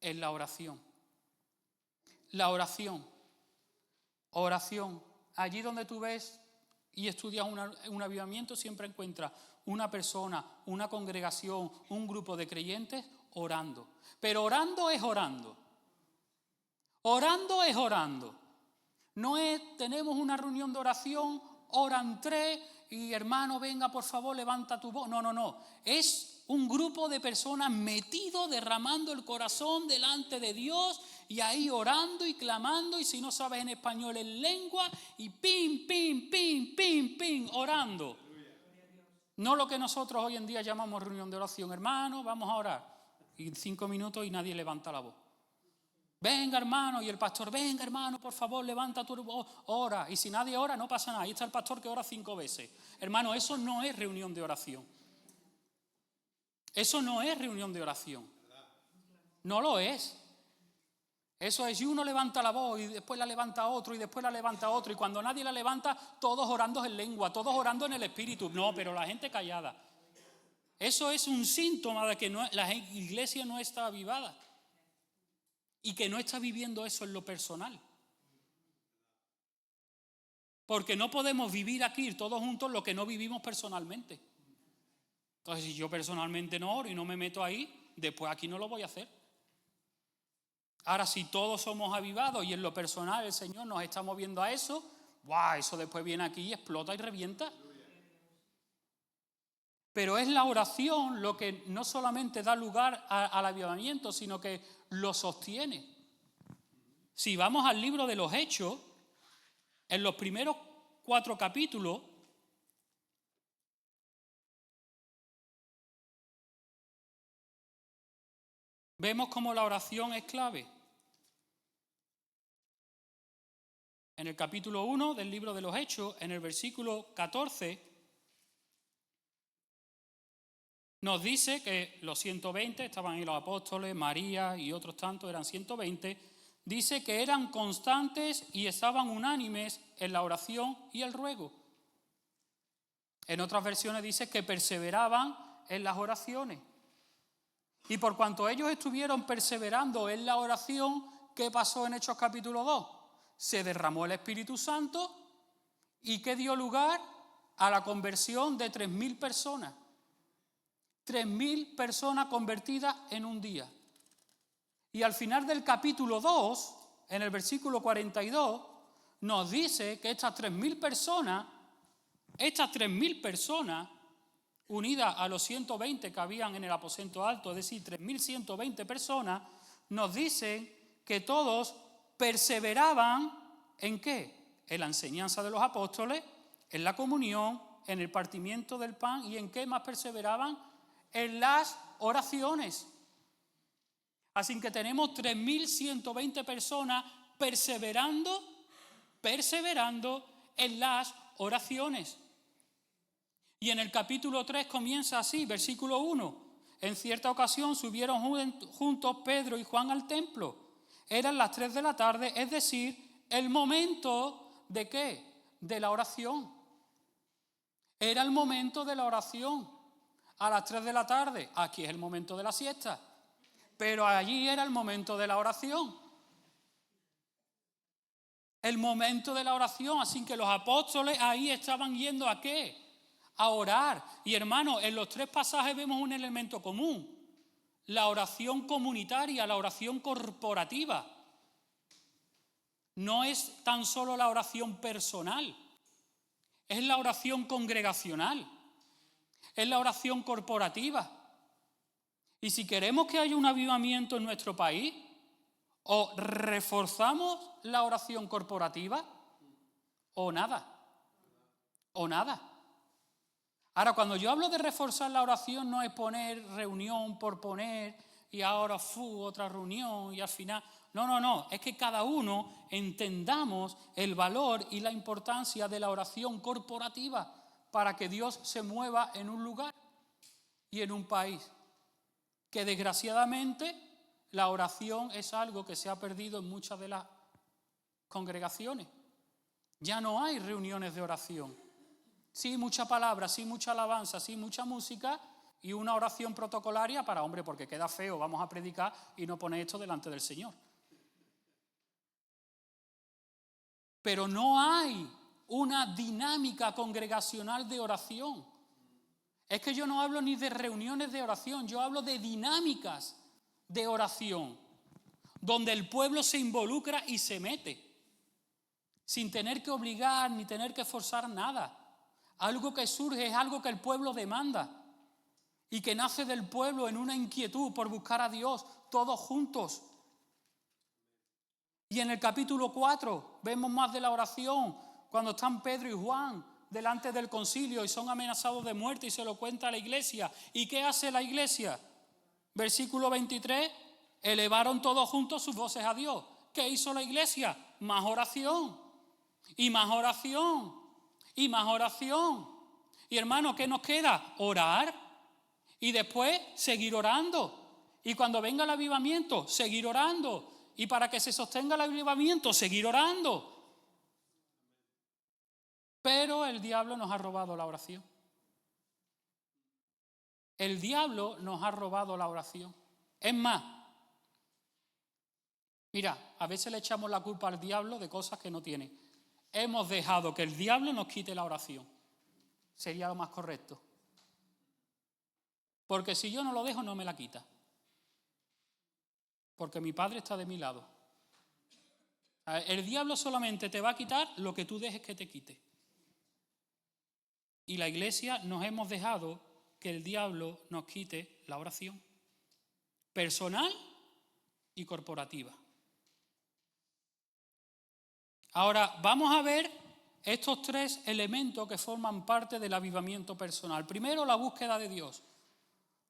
en la oración. La oración. Oración. Allí donde tú ves y estudias un avivamiento, siempre encuentras una persona, una congregación, un grupo de creyentes orando. Pero orando es orando. Orando es orando. No es, tenemos una reunión de oración, oran 3 y hermano, venga por favor, levanta tu voz. No. Es un grupo de personas metidos, derramando el corazón delante de Dios y ahí orando y clamando, y si no sabes en español en lengua, y pim, pim, pim, pim, pim, orando. No lo que nosotros hoy en día llamamos reunión de oración. Hermano, vamos a orar. Y 5 minutos y nadie levanta la voz. Venga hermano, y el pastor, venga hermano, por favor, levanta tu voz, ora. Y si nadie ora, no pasa nada. Ahí está el pastor que ora 5 veces. Hermano, eso no es reunión de oración. Eso no es reunión de oración. No lo es. Eso es, y uno levanta la voz y después la levanta otro y después la levanta otro, y cuando nadie la levanta, todos orando en lengua, todos orando en el espíritu. No, pero la gente callada. Eso es un síntoma de que la iglesia no está avivada y que no está viviendo eso en lo personal. Porque no podemos vivir aquí todos juntos lo que no vivimos personalmente. Entonces, si yo personalmente no oro y no me meto ahí, después aquí no lo voy a hacer. Ahora, si todos somos avivados y en lo personal el Señor nos está moviendo a eso, ¡guau! Eso después viene aquí y explota y revienta. Pero es la oración lo que no solamente da lugar al avivamiento, sino que lo sostiene. Si vamos al libro de los Hechos, En los primeros 4 capítulos vemos cómo la oración es clave. En el capítulo 1 del libro de los Hechos, en el versículo 14, nos dice que los 120, estaban ahí los apóstoles, María y otros tantos, eran 120, dice que eran constantes y estaban unánimes en la oración y el ruego. En otras versiones dice que perseveraban en las oraciones. Y por cuanto ellos estuvieron perseverando en la oración, ¿qué pasó en Hechos capítulo 2? Se derramó el Espíritu Santo y que dio lugar a la conversión de 3.000 personas. 3.000 personas convertidas en un día. Y al final del capítulo 2, en el versículo 42, nos dice que estas 3.000 personas, unidas a los 120 que habían en el aposento alto, es decir, 3.120 personas, nos dicen que todos perseveraban ¿en qué? En la enseñanza de los apóstoles, en la comunión, en el partimiento del pan, y ¿en qué más perseveraban? En las oraciones. Así que tenemos 3.120 personas perseverando en las oraciones. Y en el capítulo 3 comienza así, versículo 1. En cierta ocasión subieron juntos Pedro y Juan al templo. Eran las 3 de la tarde, es decir, el momento ¿de qué? De la oración. Era el momento de la oración. A las 3 de la tarde, aquí es el momento de la siesta. Pero allí era el momento de la oración. El momento de la oración, así que los apóstoles ahí estaban yendo ¿a qué? A orar. Y hermanos, en los 3 pasajes vemos un elemento común. La oración comunitaria, la oración corporativa. No es tan solo la oración personal, es la oración congregacional, es la oración corporativa. Y si queremos que haya un avivamiento en nuestro país, o reforzamos la oración corporativa, o nada. Ahora, cuando yo hablo de reforzar la oración, no es poner reunión por poner y ahora otra reunión y al final. No, es que cada uno entendamos el valor y la importancia de la oración corporativa para que Dios se mueva en un lugar y en un país. Que desgraciadamente la oración es algo que se ha perdido en muchas de las congregaciones. Ya no hay reuniones de oración. Sí, mucha palabra, sí, mucha alabanza, sí, mucha música y una oración protocolaria para, hombre, porque queda feo, vamos a predicar y no poner esto delante del Señor. Pero no hay una dinámica congregacional de oración. Es que yo no hablo ni de reuniones de oración, yo hablo de dinámicas de oración, donde el pueblo se involucra y se mete, sin tener que obligar ni tener que forzar nada. Algo que surge es algo que el pueblo demanda y que nace del pueblo en una inquietud por buscar a Dios, todos juntos. Y en el capítulo 4 vemos más de la oración, cuando están Pedro y Juan delante del concilio y son amenazados de muerte y se lo cuenta a la iglesia. ¿Y qué hace la iglesia? Versículo 23, elevaron todos juntos sus voces a Dios. ¿Qué hizo la iglesia? Más oración, y más oración, y más oración. Y hermano, ¿qué nos queda? Orar y después seguir orando. Y cuando venga el avivamiento, seguir orando. Y para que se sostenga el avivamiento, seguir orando. Pero el diablo nos ha robado la oración. El diablo nos ha robado la oración. Es más, mira, a veces le echamos la culpa al diablo de cosas que no tiene. Hemos dejado que el diablo nos quite la oración. Sería lo más correcto. Porque si yo no lo dejo, no me la quita. Porque mi Padre está de mi lado. El diablo solamente te va a quitar lo que tú dejes que te quite. Y la iglesia nos hemos dejado que el diablo nos quite la oración. Personal y corporativa. Ahora, vamos a ver estos tres elementos que forman parte del avivamiento personal. Primero, la búsqueda de Dios.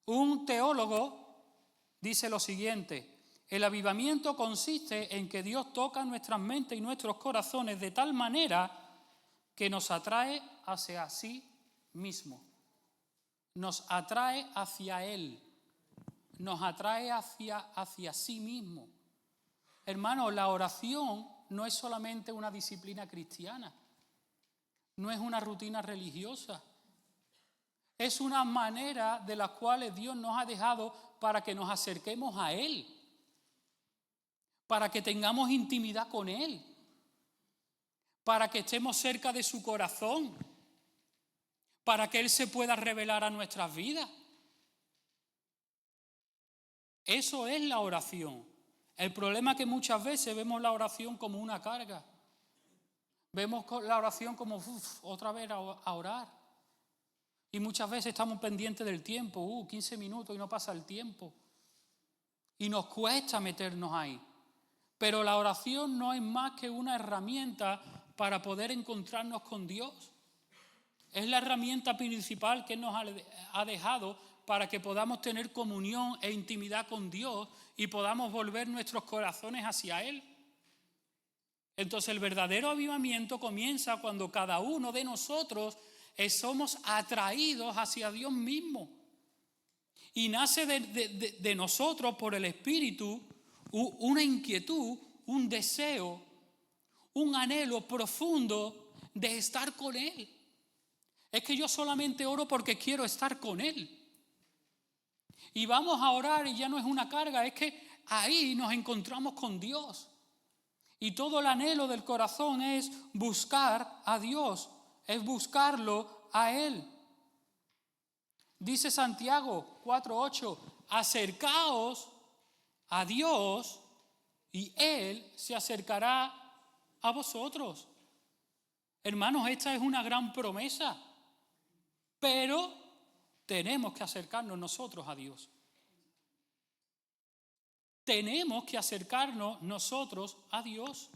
Un teólogo dice lo siguiente: el avivamiento consiste en que Dios toca nuestras mentes y nuestros corazones de tal manera que nos atrae hacia sí mismo. Nos atrae hacia Él. Nos atrae hacia sí mismo. Hermanos, la oración no es solamente una disciplina cristiana. No es una rutina religiosa. Es una manera de la cual Dios nos ha dejado para que nos acerquemos a Él. Para que tengamos intimidad con Él. Para que estemos cerca de su corazón. Para que Él se pueda revelar a nuestras vidas. Eso es la oración. El problema es que muchas veces vemos la oración como una carga. Vemos la oración como, otra vez a orar. Y muchas veces estamos pendientes del tiempo, 15 minutos y no pasa el tiempo. Y nos cuesta meternos ahí. Pero la oración no es más que una herramienta para poder encontrarnos con Dios. Es la herramienta principal que nos ha dejado para que podamos tener comunión e intimidad con Dios y podamos volver nuestros corazones hacia Él. Entonces el verdadero avivamiento comienza cuando cada uno de nosotros somos atraídos hacia Dios mismo. Y nace de nosotros por el Espíritu una inquietud, un deseo, un anhelo profundo de estar con Él. Es que yo solamente oro porque quiero estar con Él. Y vamos a orar y ya no es una carga, es que ahí nos encontramos con Dios. Y todo el anhelo del corazón es buscar a Dios, es buscarlo a Él. Dice Santiago 4:8, acercaos a Dios y Él se acercará a vosotros. Hermanos, esta es una gran promesa, pero tenemos que acercarnos nosotros a Dios. Tenemos que acercarnos nosotros a Dios.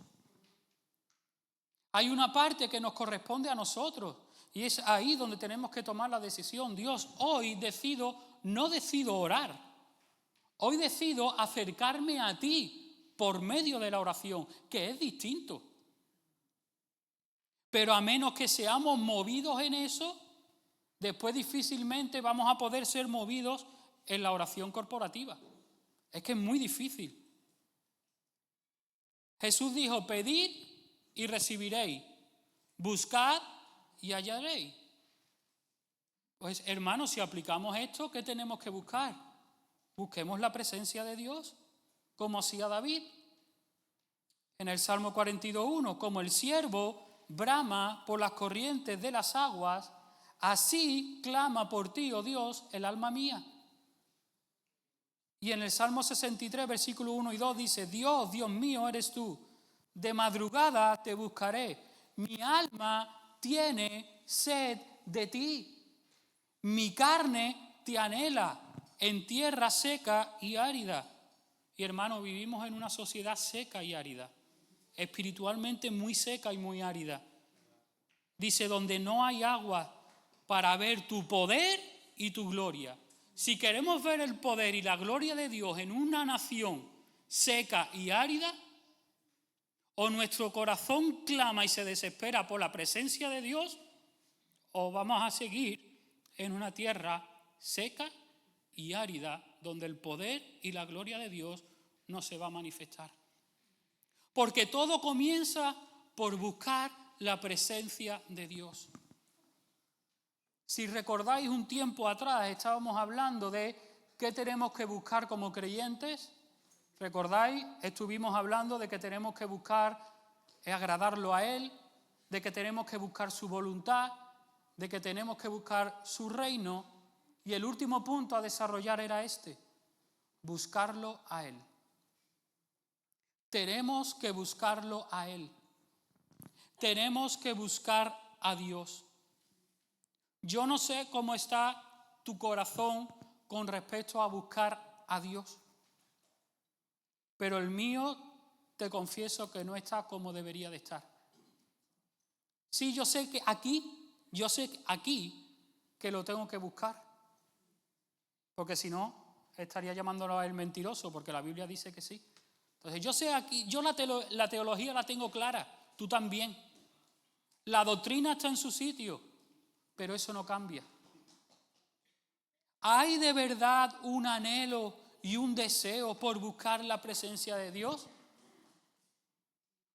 Hay una parte que nos corresponde a nosotros y es ahí donde tenemos que tomar la decisión. Dios, hoy no decido orar. Hoy decido acercarme a ti por medio de la oración, que es distinto. Pero a menos que seamos movidos en eso, después difícilmente vamos a poder ser movidos en la oración corporativa. Es que es muy difícil. Jesús dijo, pedid y recibiréis, buscad y hallaréis. Pues hermanos, si aplicamos esto, ¿qué tenemos que buscar? Busquemos la presencia de Dios, como hacía David. En el Salmo 42:1, como el siervo brama por las corrientes de las aguas, así clama por ti, oh Dios, el alma mía. Y en el Salmo 63, versículo 1 y 2 dice, Dios, Dios mío, eres tú. De madrugada te buscaré. Mi alma tiene sed de ti. Mi carne te anhela en tierra seca y árida. Y hermano, vivimos en una sociedad seca y árida. Espiritualmente muy seca y muy árida. Dice, donde no hay agua para ver tu poder y tu gloria. Si queremos ver el poder y la gloria de Dios en una nación seca y árida, o nuestro corazón clama y se desespera por la presencia de Dios, o vamos a seguir en una tierra seca y árida donde el poder y la gloria de Dios no se va a manifestar. Porque todo comienza por buscar la presencia de Dios. Si recordáis un tiempo atrás, estábamos hablando de qué tenemos que buscar como creyentes. ¿Recordáis? Estuvimos hablando de que tenemos que buscar agradarlo a Él, de que tenemos que buscar su voluntad, de que tenemos que buscar su reino. Y el último punto a desarrollar era este, buscarlo a Él. Tenemos que buscarlo a Él. Tenemos que buscar a Dios. Yo no sé cómo está tu corazón con respecto a buscar a Dios, pero el mío te confieso que no está como debería de estar. Sí, yo sé aquí que lo tengo que buscar. Porque si no, estaría llamándolo a él mentiroso, porque la Biblia dice que sí. Entonces yo sé aquí, yo la teología la tengo clara, tú también. La doctrina está en su sitio, pero eso no cambia. ¿Hay de verdad un anhelo y un deseo por buscar la presencia de Dios?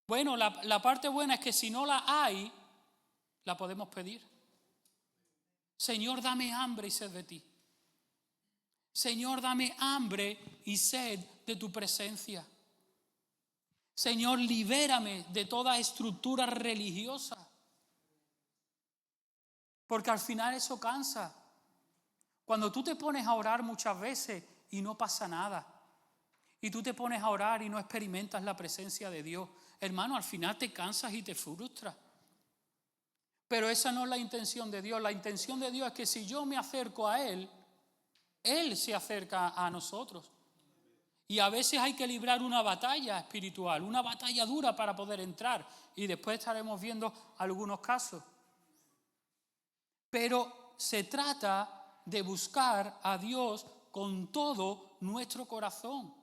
Bueno, la parte buena es que si no la hay, la podemos pedir. Señor, dame hambre y sed de ti. Señor, dame hambre y sed de tu presencia. Señor, libérame de toda estructura religiosa. Porque al final eso cansa. Cuando tú te pones a orar muchas veces y no pasa nada, y tú te pones a orar y no experimentas la presencia de Dios, hermano, al final te cansas y te frustras. Pero esa no es la intención de Dios. La intención de Dios es que si yo me acerco a Él, Él se acerca a nosotros. Y a veces hay que librar una batalla espiritual, una batalla dura para poder entrar. Y después estaremos viendo algunos casos. Pero se trata de buscar a Dios con todo nuestro corazón.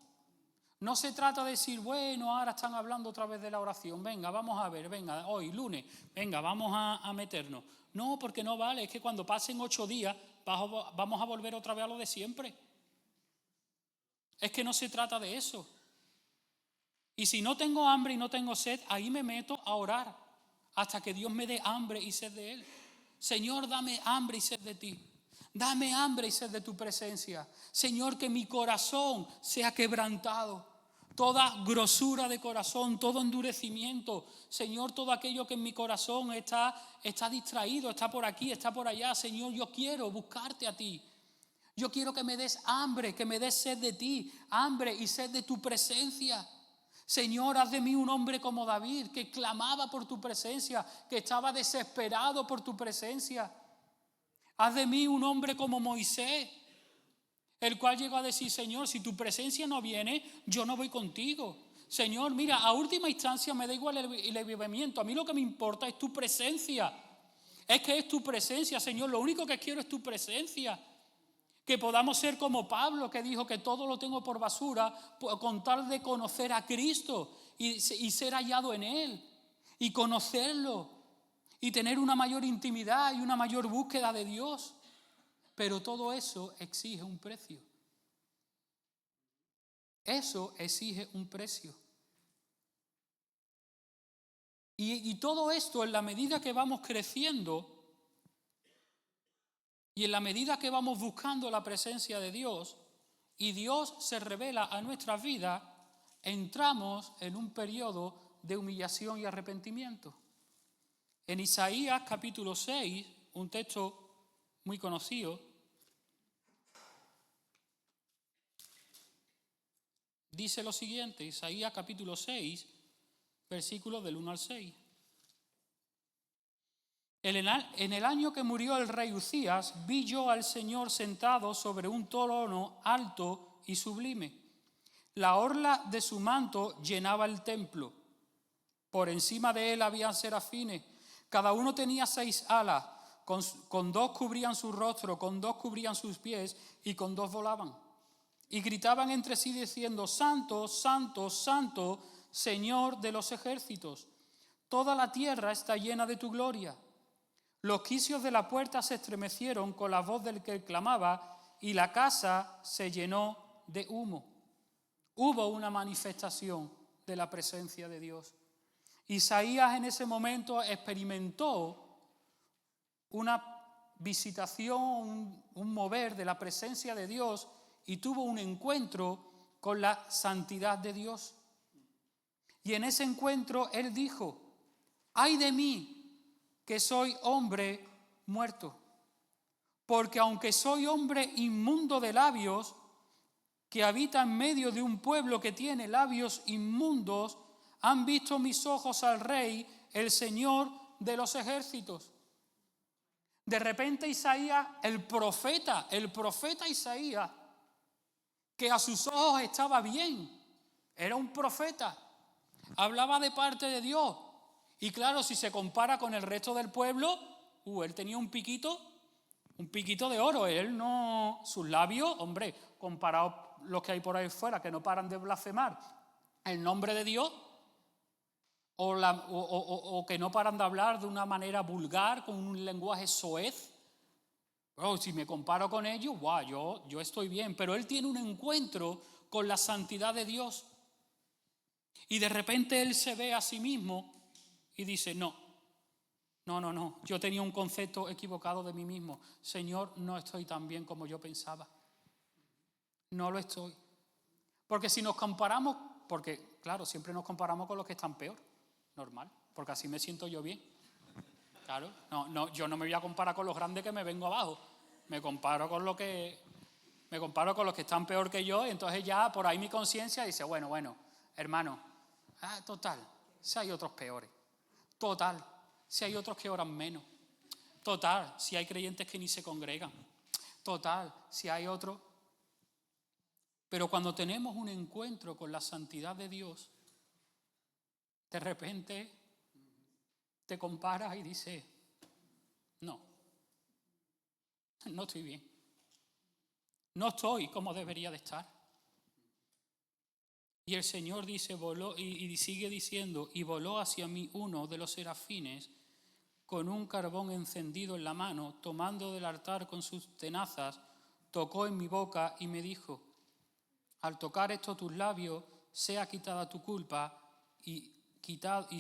No se trata de decir, bueno, ahora están hablando otra vez de la oración. Venga, vamos a ver, venga, hoy, lunes, venga, vamos a meternos. No, porque no vale, es que cuando pasen 8 días vamos a volver otra vez a lo de siempre. Es que no se trata de eso. Y si no tengo hambre y no tengo sed, ahí me meto a orar hasta que Dios me dé hambre y sed de Él. Señor, dame hambre y sed de ti. Dame hambre y sed de tu presencia. Señor, que mi corazón sea quebrantado. Toda grosura de corazón, todo endurecimiento. Señor, todo aquello que en mi corazón está distraído, está por aquí, está por allá. Señor, yo quiero buscarte a ti. Yo quiero que me des hambre, que me des sed de ti, hambre y sed de tu presencia. Señor, haz de mí un hombre como David, que clamaba por tu presencia, que estaba desesperado por tu presencia. Haz de mí un hombre como Moisés, el cual llegó a decir, Señor, si tu presencia no viene, yo no voy contigo. Señor, mira, a última instancia me da igual el avivamiento, a mí lo que me importa es tu presencia. Es que es tu presencia, Señor, lo único que quiero es tu presencia. Que podamos ser como Pablo, que dijo que todo lo tengo por basura con tal de conocer a Cristo y ser hallado en Él y conocerlo y tener una mayor intimidad y una mayor búsqueda de Dios. Pero todo eso exige un precio. Eso exige un precio. Y todo esto, en la medida que vamos creciendo y en la medida que vamos buscando la presencia de Dios y Dios se revela a nuestras vidas, entramos en un periodo de humillación y arrepentimiento. En Isaías capítulo 6, un texto muy conocido, dice lo siguiente, Isaías capítulo 6, versículos del 1 al 6. En el año que murió el rey Uzías, vi yo al Señor sentado sobre un trono alto y sublime. La orla de su manto llenaba el templo. Por encima de él había serafines. Cada uno tenía 6 alas. Con 2 cubrían su rostro, con 2 cubrían sus pies y con 2 volaban. Y gritaban entre sí diciendo, Santo, Santo, Santo, Señor de los ejércitos. Toda la tierra está llena de tu gloria. Los quicios de la puerta se estremecieron con la voz del que clamaba y la casa se llenó de humo. Hubo una manifestación de la presencia de Dios. Isaías en ese momento experimentó una visitación, un mover de la presencia de Dios y tuvo un encuentro con la santidad de Dios. Y en ese encuentro él dijo, ¡ay de mí! Que soy hombre muerto, porque aunque soy hombre inmundo de labios, que habita en medio de un pueblo que tiene labios inmundos, han visto mis ojos al Rey, el Señor de los ejércitos. De repente Isaías, el profeta Isaías, que a sus ojos estaba bien, era un profeta, hablaba de parte de Dios, Y claro, si se compara con el resto del pueblo, él tenía un piquito de oro. Él no, sus labios, hombre, comparados los que hay por ahí fuera, que no paran de blasfemar el nombre de Dios, o que no paran de hablar de una manera vulgar, con un lenguaje soez. Si me comparo con ellos, yo estoy bien. Pero él tiene un encuentro con la santidad de Dios. Y de repente él se ve a sí mismo y dice, no, yo tenía un concepto equivocado de mí mismo. Señor, no estoy tan bien como yo pensaba. No lo estoy. Porque si nos comparamos, porque claro, siempre nos comparamos con los que están peor, normal, porque así me siento yo bien. Claro, yo no me voy a comparar con los grandes que me vengo abajo. Me comparo con los que están peor que yo, y entonces ya por ahí mi conciencia dice, bueno, hermano, total, si hay otros peores. Total, si hay otros que oran menos. Total, si hay creyentes que ni se congregan. Total, si hay otros. Pero cuando tenemos un encuentro con la santidad de Dios, de repente te comparas y dices, no estoy bien. No estoy como debería de estar. Y el Señor dice, voló, y sigue diciendo, y voló hacia mí uno de los serafines con un carbón encendido en la mano, tomando del altar con sus tenazas, tocó en mi boca y me dijo, al tocar esto tus labios, sea quitada tu culpa y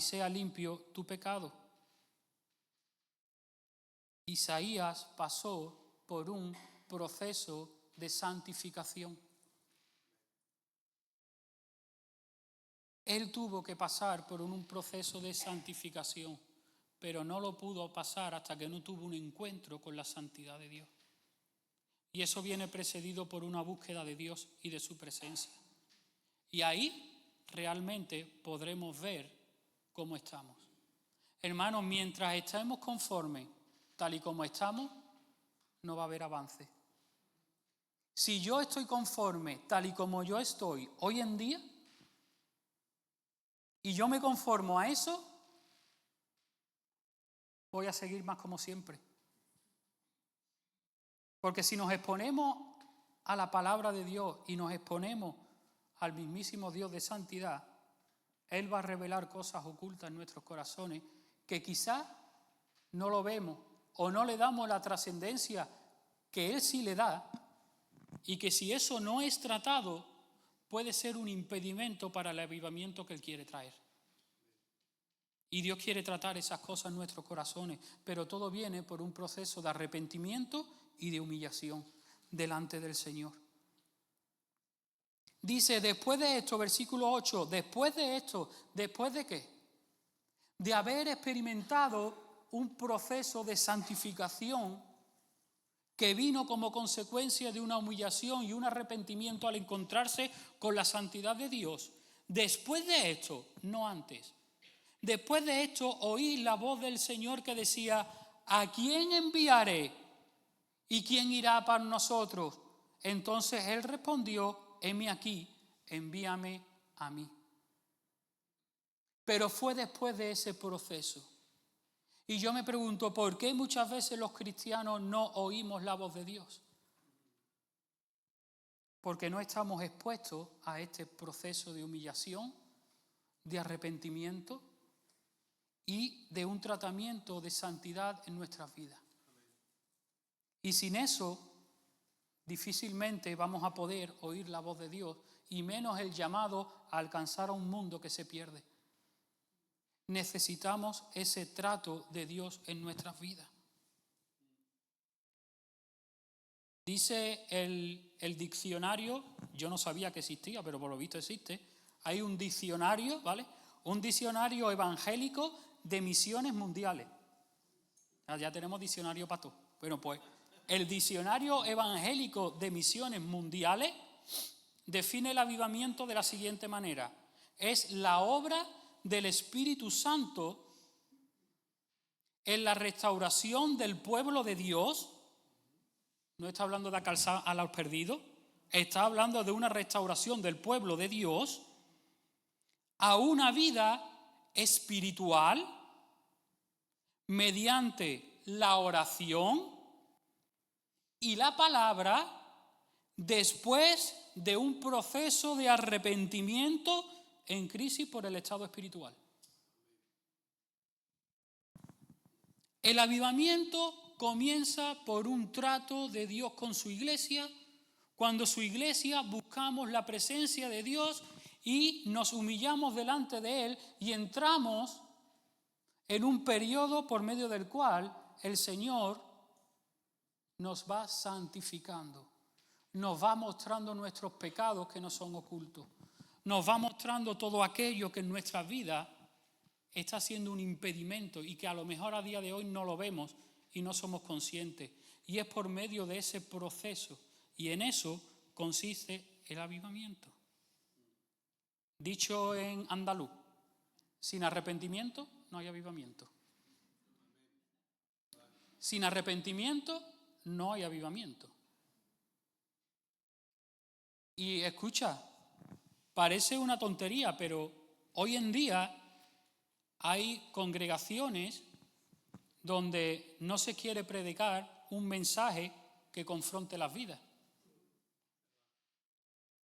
sea limpio tu pecado. Isaías pasó por un proceso de santificación. Él tuvo que pasar por un proceso de santificación, pero no lo pudo pasar hasta que no tuvo un encuentro con la santidad de Dios. Y eso viene precedido por una búsqueda de Dios y de su presencia. Y ahí realmente podremos ver cómo estamos. Hermanos, mientras estemos conformes tal y como estamos, no va a haber avance. Si yo estoy conforme tal y como yo estoy hoy en día, y yo me conformo a eso, voy a seguir más como siempre. Porque si nos exponemos a la palabra de Dios y nos exponemos al mismísimo Dios de santidad, Él va a revelar cosas ocultas en nuestros corazones que quizás no lo vemos o no le damos la trascendencia que Él sí le da, y que si eso no es tratado puede ser un impedimento para el avivamiento que Él quiere traer. Y Dios quiere tratar esas cosas en nuestros corazones, pero todo viene por un proceso de arrepentimiento y de humillación delante del Señor. Dice, después de esto, versículo 8, después de esto, ¿después de qué? De haber experimentado un proceso de santificación que vino como consecuencia de una humillación y un arrepentimiento al encontrarse con la santidad de Dios. Después de esto, no antes. Después de esto oí la voz del Señor que decía, ¿a quién enviaré? ¿Y quién irá para nosotros? Entonces Él respondió, heme aquí, envíame a mí. Pero fue después de ese proceso. Y yo me pregunto, ¿por qué muchas veces los cristianos no oímos la voz de Dios? Porque no estamos expuestos a este proceso de humillación, de arrepentimiento y de un tratamiento de santidad en nuestras vidas. Y sin eso, difícilmente vamos a poder oír la voz de Dios, y menos el llamado a alcanzar a un mundo que se pierde. Necesitamos ese trato de Dios en nuestras vidas. Dice el diccionario, yo no sabía que existía, pero por lo visto existe, hay un diccionario, ¿vale? Un diccionario evangélico de misiones mundiales. Ya tenemos diccionario para todo. Bueno, pues el diccionario evangélico de misiones mundiales define el avivamiento de la siguiente manera. Es la obra del Espíritu Santo en la restauración del pueblo de Dios. No está hablando de alcanzar a los perdidos, está hablando de una restauración del pueblo de Dios a una vida espiritual mediante la oración y la palabra después de un proceso de arrepentimiento en crisis por el estado espiritual. El avivamiento comienza por un trato de Dios con su iglesia, cuando su iglesia buscamos la presencia de Dios y nos humillamos delante de Él y entramos en un periodo por medio del cual el Señor nos va santificando, nos va mostrando nuestros pecados que no son ocultos, nos va mostrando todo aquello que en nuestra vida está siendo un impedimento y que a lo mejor a día de hoy no lo vemos y no somos conscientes. Y es por medio de ese proceso, y en eso consiste el avivamiento. Dicho en andaluz, sin arrepentimiento no hay avivamiento. Sin arrepentimiento no hay avivamiento. Y escucha, parece una tontería, pero hoy en día hay congregaciones donde no se quiere predicar un mensaje que confronte las vidas.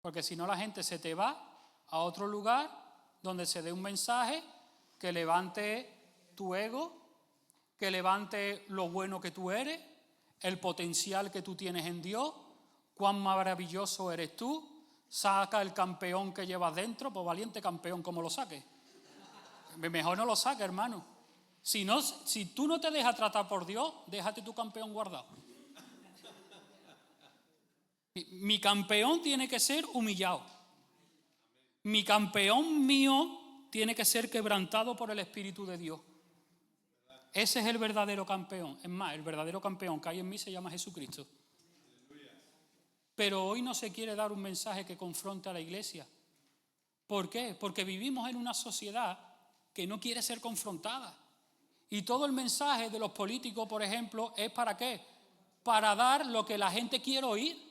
Porque si no, la gente se te va a otro lugar donde se dé un mensaje que levante tu ego, que levante lo bueno que tú eres, el potencial que tú tienes en Dios, cuán maravilloso eres tú, saca el campeón que llevas dentro, pues valiente campeón como lo saques. Mejor no lo saques, hermano. Si tú no te dejas tratar por Dios, déjate tu campeón guardado. Mi campeón tiene que ser humillado. Mi campeón mío tiene que ser quebrantado por el Espíritu de Dios. Ese es el verdadero campeón. Es más, el verdadero campeón que hay en mí se llama Jesucristo. Pero hoy no se quiere dar un mensaje que confronte a la iglesia. ¿Por qué? Porque vivimos en una sociedad que no quiere ser confrontada. Y todo el mensaje de los políticos, por ejemplo, ¿es para qué? Para dar lo que la gente quiere oír.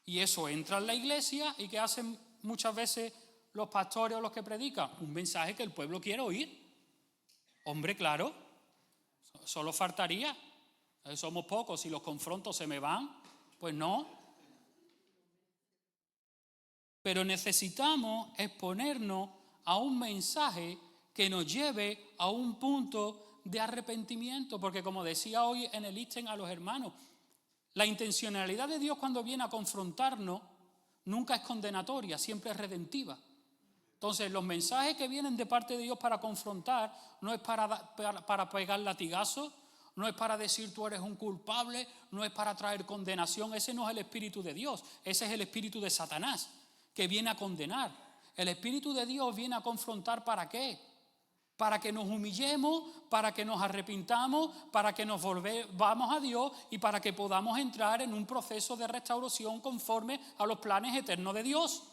Y eso entra en la iglesia, ¿y qué hacen muchas veces los pastores o los que predican? Un mensaje que el pueblo quiere oír. Hombre, claro, solo faltaría. Somos pocos, si los confronto se me van, pues no. Pero necesitamos exponernos a un mensaje que nos lleve a un punto de arrepentimiento, porque como decía hoy en el ítem a los hermanos, la intencionalidad de Dios cuando viene a confrontarnos nunca es condenatoria, siempre es redentiva. Entonces, los mensajes que vienen de parte de Dios para confrontar no es para pegar latigazos, no es para decir tú eres un culpable, no es para traer condenación. Ese no es el espíritu de Dios, ese es el espíritu de Satanás, que viene a condenar. El espíritu de Dios viene a confrontar, ¿para qué? Para que nos humillemos, para que nos arrepintamos, para que nos volvamos a Dios y para que podamos entrar en un proceso de restauración conforme a los planes eternos de Dios.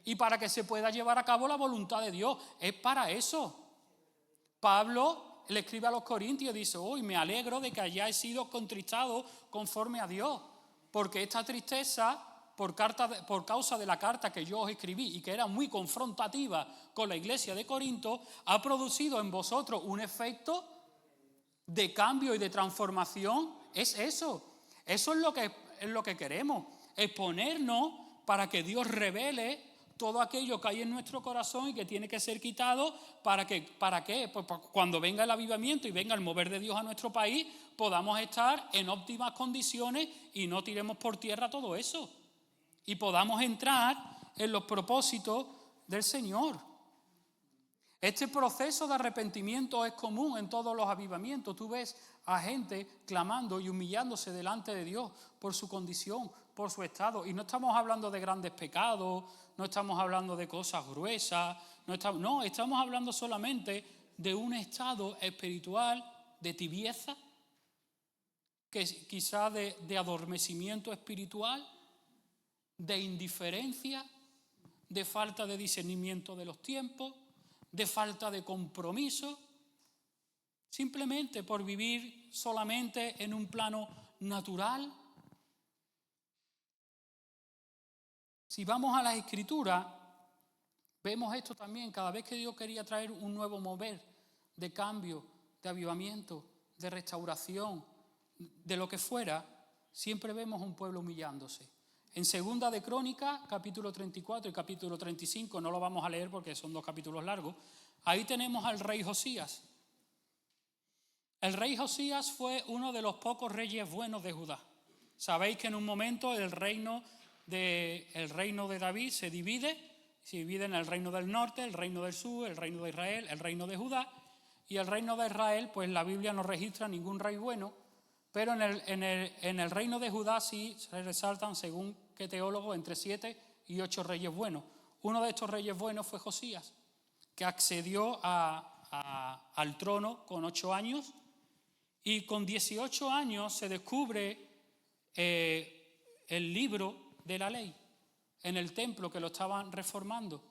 Y para que se pueda llevar a cabo la voluntad de Dios. Es para eso. Pablo le escribe a los Corintios y dice, hoy me alegro de que hayáis sido contristados conforme a Dios, porque esta tristeza, por causa de la carta que yo os escribí y que era muy confrontativa con la iglesia de Corinto, ha producido en vosotros un efecto de cambio y de transformación. Es eso. Eso es lo que queremos. Exponernos para que Dios revele todo aquello que hay en nuestro corazón y que tiene que ser quitado. ¿Para qué? Pues cuando venga el avivamiento y venga el mover de Dios a nuestro país, podamos estar en óptimas condiciones y no tiremos por tierra todo eso. Y podamos entrar en los propósitos del Señor. Este proceso de arrepentimiento es común en todos los avivamientos. Tú ves a gente clamando y humillándose delante de Dios por su condición, por su estado. Y no estamos hablando de grandes pecados, no estamos hablando de cosas gruesas, no, estamos hablando solamente de un estado espiritual de tibieza, que quizá de adormecimiento espiritual, de indiferencia, de falta de discernimiento de los tiempos, de falta de compromiso, simplemente por vivir solamente en un plano natural. Si vamos a las Escrituras, vemos esto también. Cada vez que Dios quería traer un nuevo mover de cambio, de avivamiento, de restauración, de lo que fuera, siempre vemos un pueblo humillándose. En Segunda de Crónicas, capítulo 34 y capítulo 35, no lo vamos a leer porque son 2 capítulos largos, ahí tenemos al rey Josías. El rey Josías fue uno de los pocos reyes buenos de Judá. Sabéis que en un momento el reino de David se divide en el reino del norte, el reino del sur, el reino de Israel, el reino de Judá. Y el reino de Israel, pues la Biblia no registra ningún rey bueno, pero en el reino de Judá sí se resaltan, según qué teólogo, entre 7 y 8 reyes buenos. Uno de estos reyes buenos fue Josías, que accedió al trono con 8 años, y con 18 años se descubre el libro de la ley en el templo, que lo estaban reformando,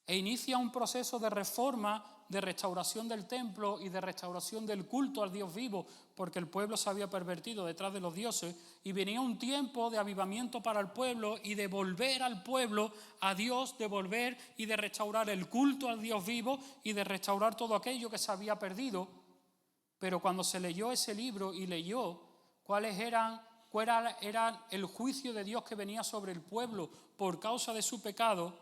e inicia un proceso de reforma, de restauración del templo y de restauración del culto al Dios vivo, porque el pueblo se había pervertido detrás de los dioses, y venía un tiempo de avivamiento para el pueblo y de volver al pueblo a Dios, de volver y de restaurar el culto al Dios vivo y de restaurar todo aquello que se había perdido. Pero cuando se leyó ese libro y leyó cuál era el juicio de Dios que venía sobre el pueblo por causa de su pecado,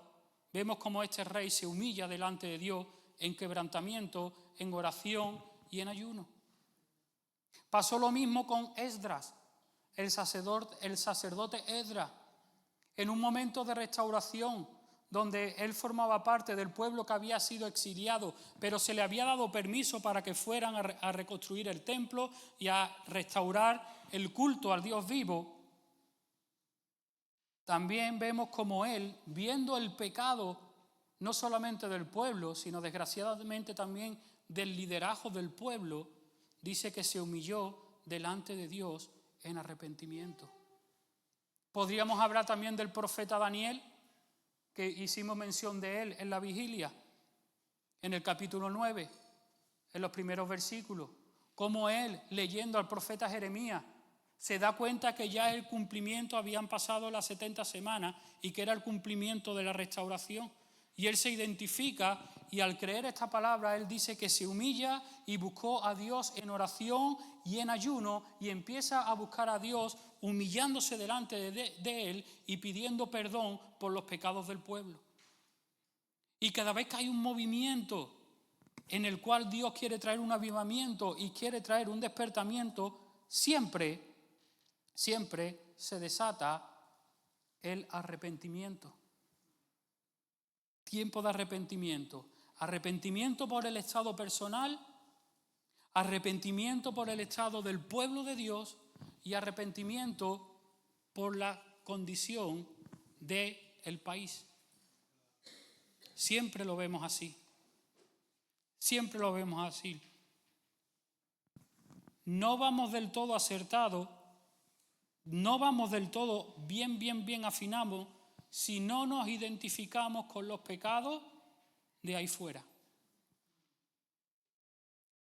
vemos cómo este rey se humilla delante de Dios en quebrantamiento, en oración y en ayuno. Pasó lo mismo con Esdras, el sacerdote Esdras, en un momento de restauración donde él formaba parte del pueblo que había sido exiliado, pero se le había dado permiso para que fueran a reconstruir el templo y a restaurar el culto al Dios vivo. También vemos como él, viendo el pecado no solamente del pueblo, sino desgraciadamente también del liderazgo del pueblo, dice que se humilló delante de Dios en arrepentimiento. Podríamos hablar también del profeta Daniel, que hicimos mención de él en la vigilia, en el capítulo 9, en los primeros versículos, como él, leyendo al profeta Jeremías, se da cuenta que ya el cumplimiento, habían pasado las 70 semanas y que era el cumplimiento de la restauración. Y él se identifica, y al creer esta palabra, él dice que se humilla y buscó a Dios en oración y en ayuno, y empieza a buscar a Dios humillándose delante de él y pidiendo perdón por los pecados del pueblo. Y cada vez que hay un movimiento en el cual Dios quiere traer un avivamiento y quiere traer un despertamiento, siempre se desata el arrepentimiento. Tiempo de arrepentimiento. Arrepentimiento por el estado personal, arrepentimiento por el estado del pueblo de Dios y arrepentimiento por la condición del país. Siempre lo vemos así. Siempre lo vemos así. No vamos del todo acertados, no vamos del todo bien afinados si no nos identificamos con los pecados de ahí fuera.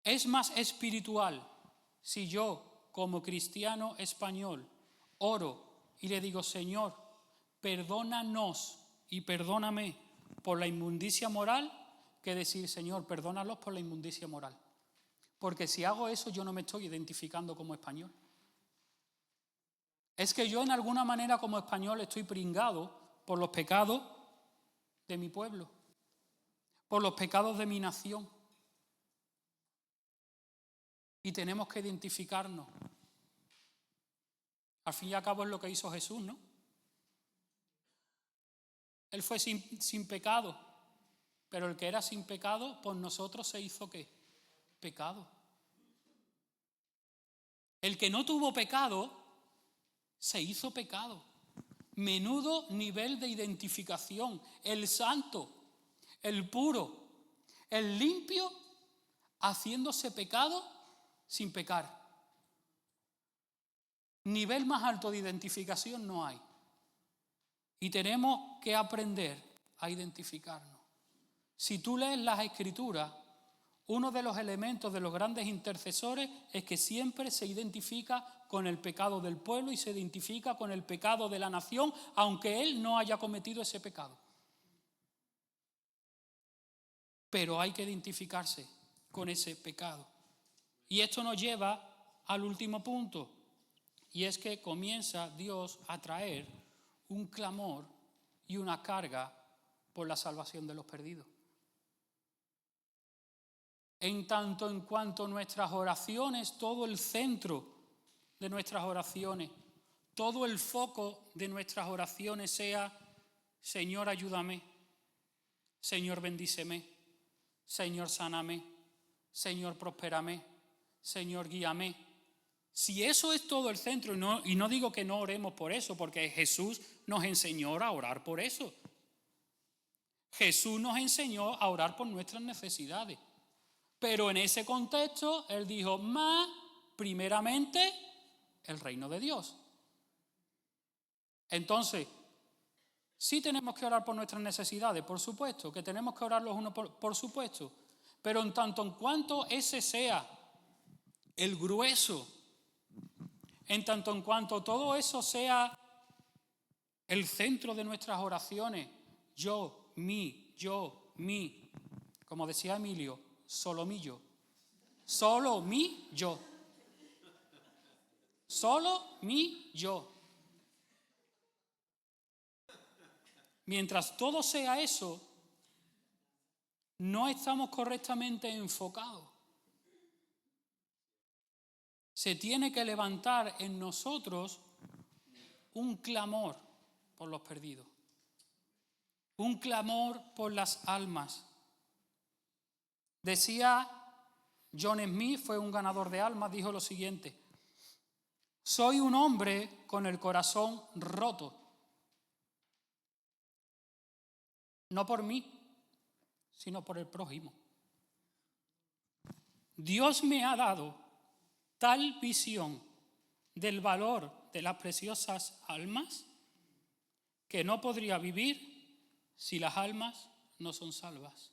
Es más espiritual si yo, como cristiano español, oro y le digo: Señor, perdónanos y perdóname por la inmundicia moral, que decir: Señor, perdónalos por la inmundicia moral. Porque si hago eso, yo no me estoy identificando como español. Es que yo en alguna manera como español estoy pringado por los pecados de mi pueblo, por los pecados de mi nación. Y tenemos que identificarnos. Al fin y al cabo es lo que hizo Jesús, ¿no? Él fue sin pecado, pero el que era sin pecado, por nosotros se hizo ¿qué? Pecado. El que no tuvo pecado, se hizo pecado. Menudo nivel de identificación. El santo, el puro, el limpio, haciéndose pecado sin pecar. Nivel más alto de identificación no hay. Y tenemos que aprender a identificarnos. Si tú lees las Escrituras, uno de los elementos de los grandes intercesores es que siempre se identifica con el pecado del pueblo y se identifica con el pecado de la nación, aunque él no haya cometido ese pecado. Pero hay que identificarse con ese pecado. Y esto nos lleva al último punto, y es que comienza Dios a traer un clamor y una carga por la salvación de los perdidos. En tanto en cuanto nuestras oraciones, todo el centro de nuestras oraciones, todo el foco de nuestras oraciones sea: Señor, ayúdame, Señor, bendíceme, Señor, sáname, Señor, prospérame, Señor, guíame. Si eso es todo el centro, y no digo que no oremos por eso, porque Jesús nos enseñó a orar por eso. Jesús nos enseñó a orar por nuestras necesidades. Pero en ese contexto, Él dijo: más primeramente el reino de Dios. Entonces, sí tenemos que orar por nuestras necesidades, por supuesto, que tenemos que orar los unos por supuesto, pero en tanto en cuanto ese sea el grueso, en tanto en cuanto todo eso sea el centro de nuestras oraciones, yo, mí, como decía Emilio, solo mí, yo. Solo mí, yo. Solo mí, yo. Mientras todo sea eso, no estamos correctamente enfocados. Se tiene que levantar en nosotros un clamor por los perdidos, un clamor por las almas. Decía John Smith, fue un ganador de almas, dijo lo siguiente: soy un hombre con el corazón roto. No por mí, sino por el prójimo. Dios me ha dado tal visión del valor de las preciosas almas que no podría vivir si las almas no son salvas.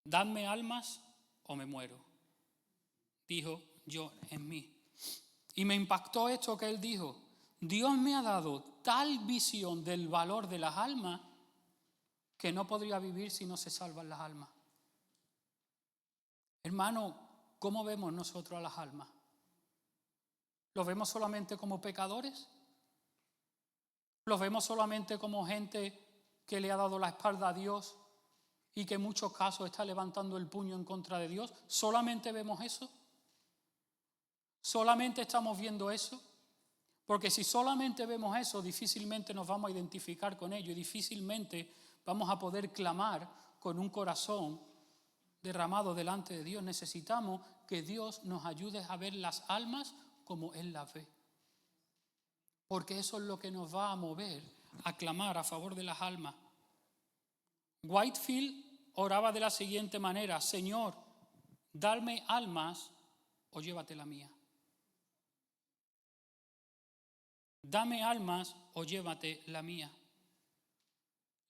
Dadme almas o me muero, dijo yo en mí. Y me impactó esto que él dijo: Dios me ha dado tal visión del valor de las almas que no podría vivir si no se salvan las almas. Hermano, ¿cómo vemos nosotros a las almas? ¿Los vemos solamente como pecadores? ¿Los vemos solamente como gente que le ha dado la espalda a Dios y que en muchos casos está levantando el puño en contra de Dios? ¿Solamente vemos eso? ¿Solamente estamos viendo eso? Porque si solamente vemos eso, difícilmente nos vamos a identificar con ello y difícilmente vamos a poder clamar con un corazón derramado delante de Dios. Necesitamos que Dios nos ayude a ver las almas como Él las ve. Porque eso es lo que nos va a mover a clamar a favor de las almas. Whitefield oraba de la siguiente manera: Señor, dame almas o llévate la mía. Dame almas o llévate la mía.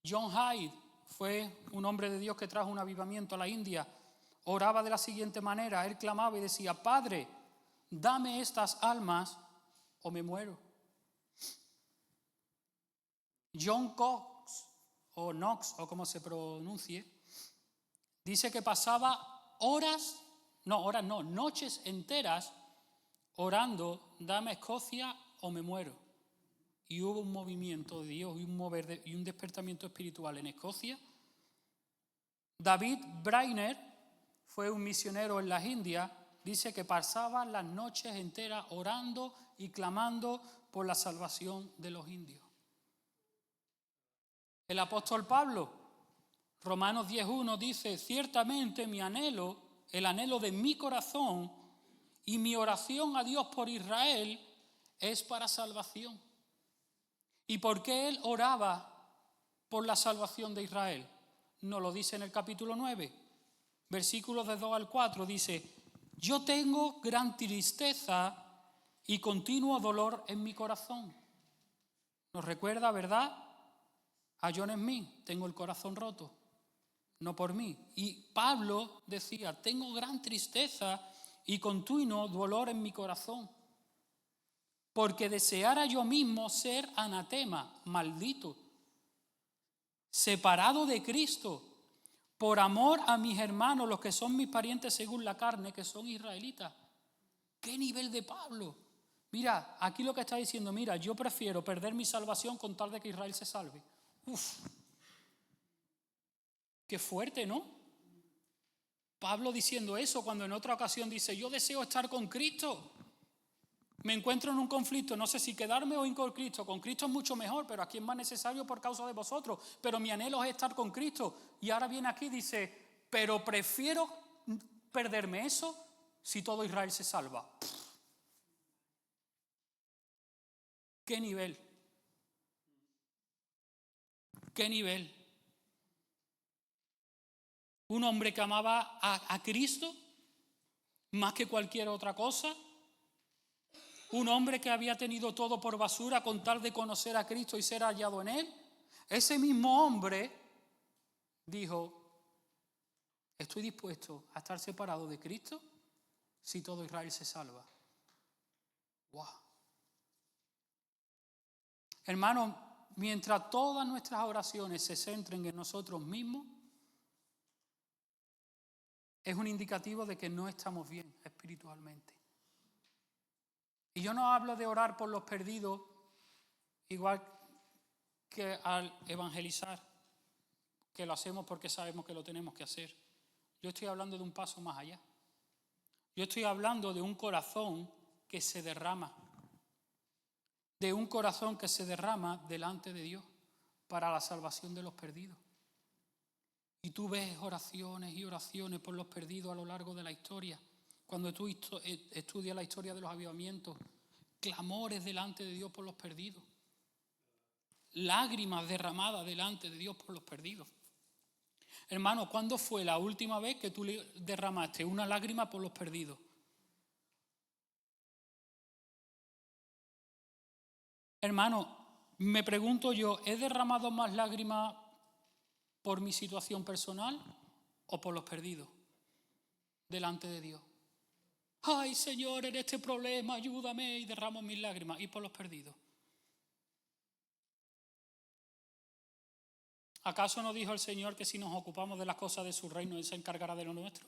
John Hyde fue un hombre de Dios que trajo un avivamiento a la India. Oraba de la siguiente manera: él clamaba y decía: Padre, dame estas almas o me muero. John Knox, o como se pronuncie, dice que pasaba noches enteras orando: dame Escocia o me muero. Y hubo un movimiento de Dios y un mover y un despertamiento espiritual en Escocia. David Brainerd fue un misionero en las Indias. Dice que pasaba las noches enteras orando y clamando por la salvación de los indios. El apóstol Pablo, Romanos 10:1, dice: ciertamente mi anhelo, el anhelo de mi corazón y mi oración a Dios por Israel es para salvación. ¿Y por qué él oraba por la salvación de Israel? Nos lo dice en el capítulo 9, versículos de 2 al 4, dice: yo tengo gran tristeza y continuo dolor en mi corazón. Nos recuerda, ¿verdad?, a John Smith: tengo el corazón roto, no por mí. Y Pablo decía: tengo gran tristeza y continuo dolor en mi corazón, porque deseara yo mismo ser anatema, maldito, separado de Cristo, por amor a mis hermanos, los que son mis parientes según la carne, que son israelitas. ¿Qué nivel de Pablo? Mira, aquí lo que está diciendo, mira, yo prefiero perder mi salvación con tal de que Israel se salve. Uf, qué fuerte, ¿no? Pablo diciendo eso cuando en otra ocasión dice, yo deseo estar con Cristo. Me encuentro en un conflicto, no sé si quedarme o ir con Cristo. Con Cristo es mucho mejor, pero aquí es más necesario por causa de vosotros. Pero mi anhelo es estar con Cristo. Y ahora viene aquí y dice, pero prefiero perderme eso si todo Israel se salva. ¿Qué nivel? ¿Qué nivel? Un hombre que amaba a Cristo más que cualquier otra cosa. Un hombre que había tenido todo por basura con tal de conocer a Cristo y ser hallado en Él. Ese mismo hombre dijo, estoy dispuesto a estar separado de Cristo si todo Israel se salva. ¡Wow! Hermanos, mientras todas nuestras oraciones se centren en nosotros mismos, es un indicativo de que no estamos bien espiritualmente. Y yo no hablo de orar por los perdidos igual que al evangelizar, que lo hacemos porque sabemos que lo tenemos que hacer. Yo estoy hablando de un paso más allá. Yo estoy hablando de un corazón que se derrama, de un corazón que se derrama delante de Dios para la salvación de los perdidos. Y tú ves oraciones y oraciones por los perdidos a lo largo de la historia. Cuando tú estudias la historia de los avivamientos, clamores delante de Dios por los perdidos. Lágrimas derramadas delante de Dios por los perdidos. Hermano, ¿cuándo fue la última vez que tú derramaste una lágrima por los perdidos? Hermano, me pregunto yo, ¿he derramado más lágrimas por mi situación personal o por los perdidos delante de Dios? Ay, Señor, en este problema, ayúdame, y derramo mis lágrimas. ¿Y por los perdidos? ¿Acaso no dijo el Señor que si nos ocupamos de las cosas de su reino, Él se encargará de lo nuestro?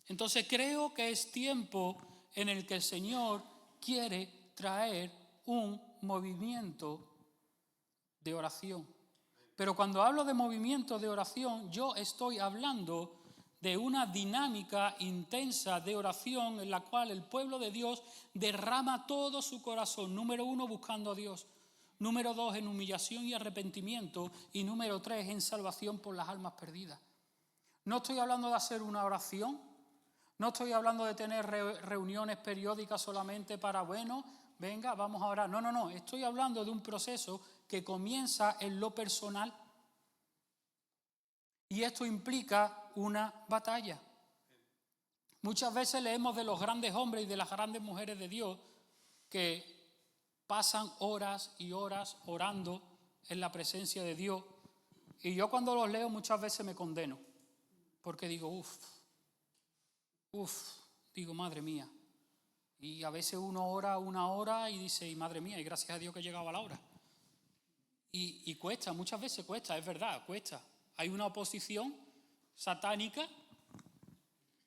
Entonces creo que es tiempo en el que el Señor quiere traer un movimiento de oración. Pero cuando hablo de movimiento de oración, yo estoy hablando de una dinámica intensa de oración en la cual el pueblo de Dios derrama todo su corazón. Número 1, buscando a Dios. Número 2, en humillación y arrepentimiento. Y número 3, en salvación por las almas perdidas. No estoy hablando de hacer una oración. No estoy hablando de tener reuniones periódicas solamente para, bueno, venga, vamos a orar. No. Estoy hablando de un proceso que comienza en lo personal. Y esto implica una batalla. Muchas veces leemos de los grandes hombres y de las grandes mujeres de Dios que pasan horas y horas orando en la presencia de Dios. Y yo cuando los leo muchas veces me condeno. Porque digo, digo, madre mía. Y a veces uno ora una hora y dice, y madre mía, y gracias a Dios que llegaba la hora. Y cuesta, muchas veces cuesta, es verdad, cuesta. Hay una oposición satánica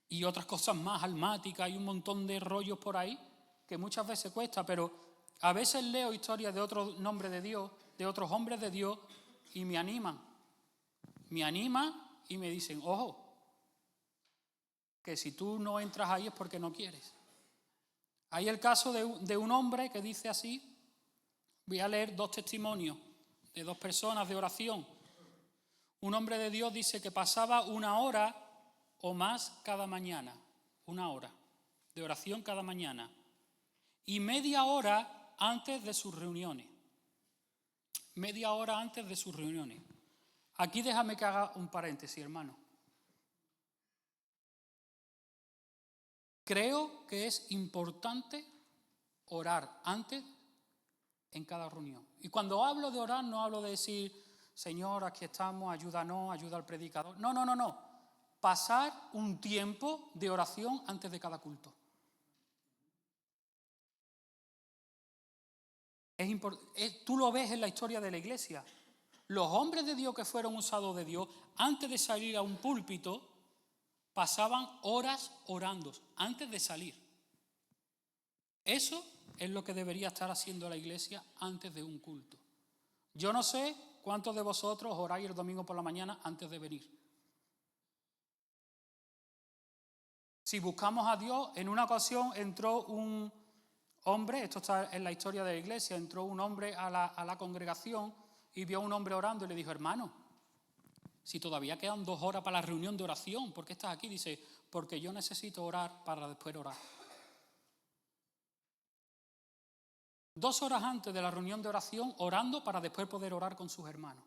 y otras cosas más almáticas, hay un montón de rollos por ahí que muchas veces cuesta, pero a veces leo historias de otros nombres de Dios, de otros hombres de Dios, y me animan y me dicen, ojo, que si tú no entras ahí es porque no quieres. Hay el caso de un hombre que dice así, voy a leer 2 testimonios de 2 personas de oración. Un hombre de Dios dice que pasaba 1 hora o más cada mañana, 1 hora de oración cada mañana y media hora antes de sus reuniones. Media hora antes de sus reuniones. Aquí déjame que haga un paréntesis, hermano. Creo que es importante orar antes en cada reunión. Y cuando hablo de orar no hablo de decir, Señor, aquí estamos, ayúdanos, ayuda al predicador. No. Pasar un tiempo de oración antes de cada culto. Tú lo ves en la historia de la iglesia. Los hombres de Dios que fueron usados de Dios, antes de salir a un púlpito, pasaban horas orando, antes de salir. Eso es lo que debería estar haciendo la iglesia antes de un culto. Yo no sé cuántos de vosotros oráis el domingo por la mañana antes de venir. Si buscamos a Dios, en una ocasión entró un hombre, esto está en la historia de la iglesia, entró un hombre a la congregación y vio a un hombre orando y le dijo: hermano, si todavía quedan 2 horas para la reunión de oración, ¿por qué estás aquí? Dice: porque yo necesito orar para después orar. 2 horas antes de la reunión de oración, orando para después poder orar con sus hermanos.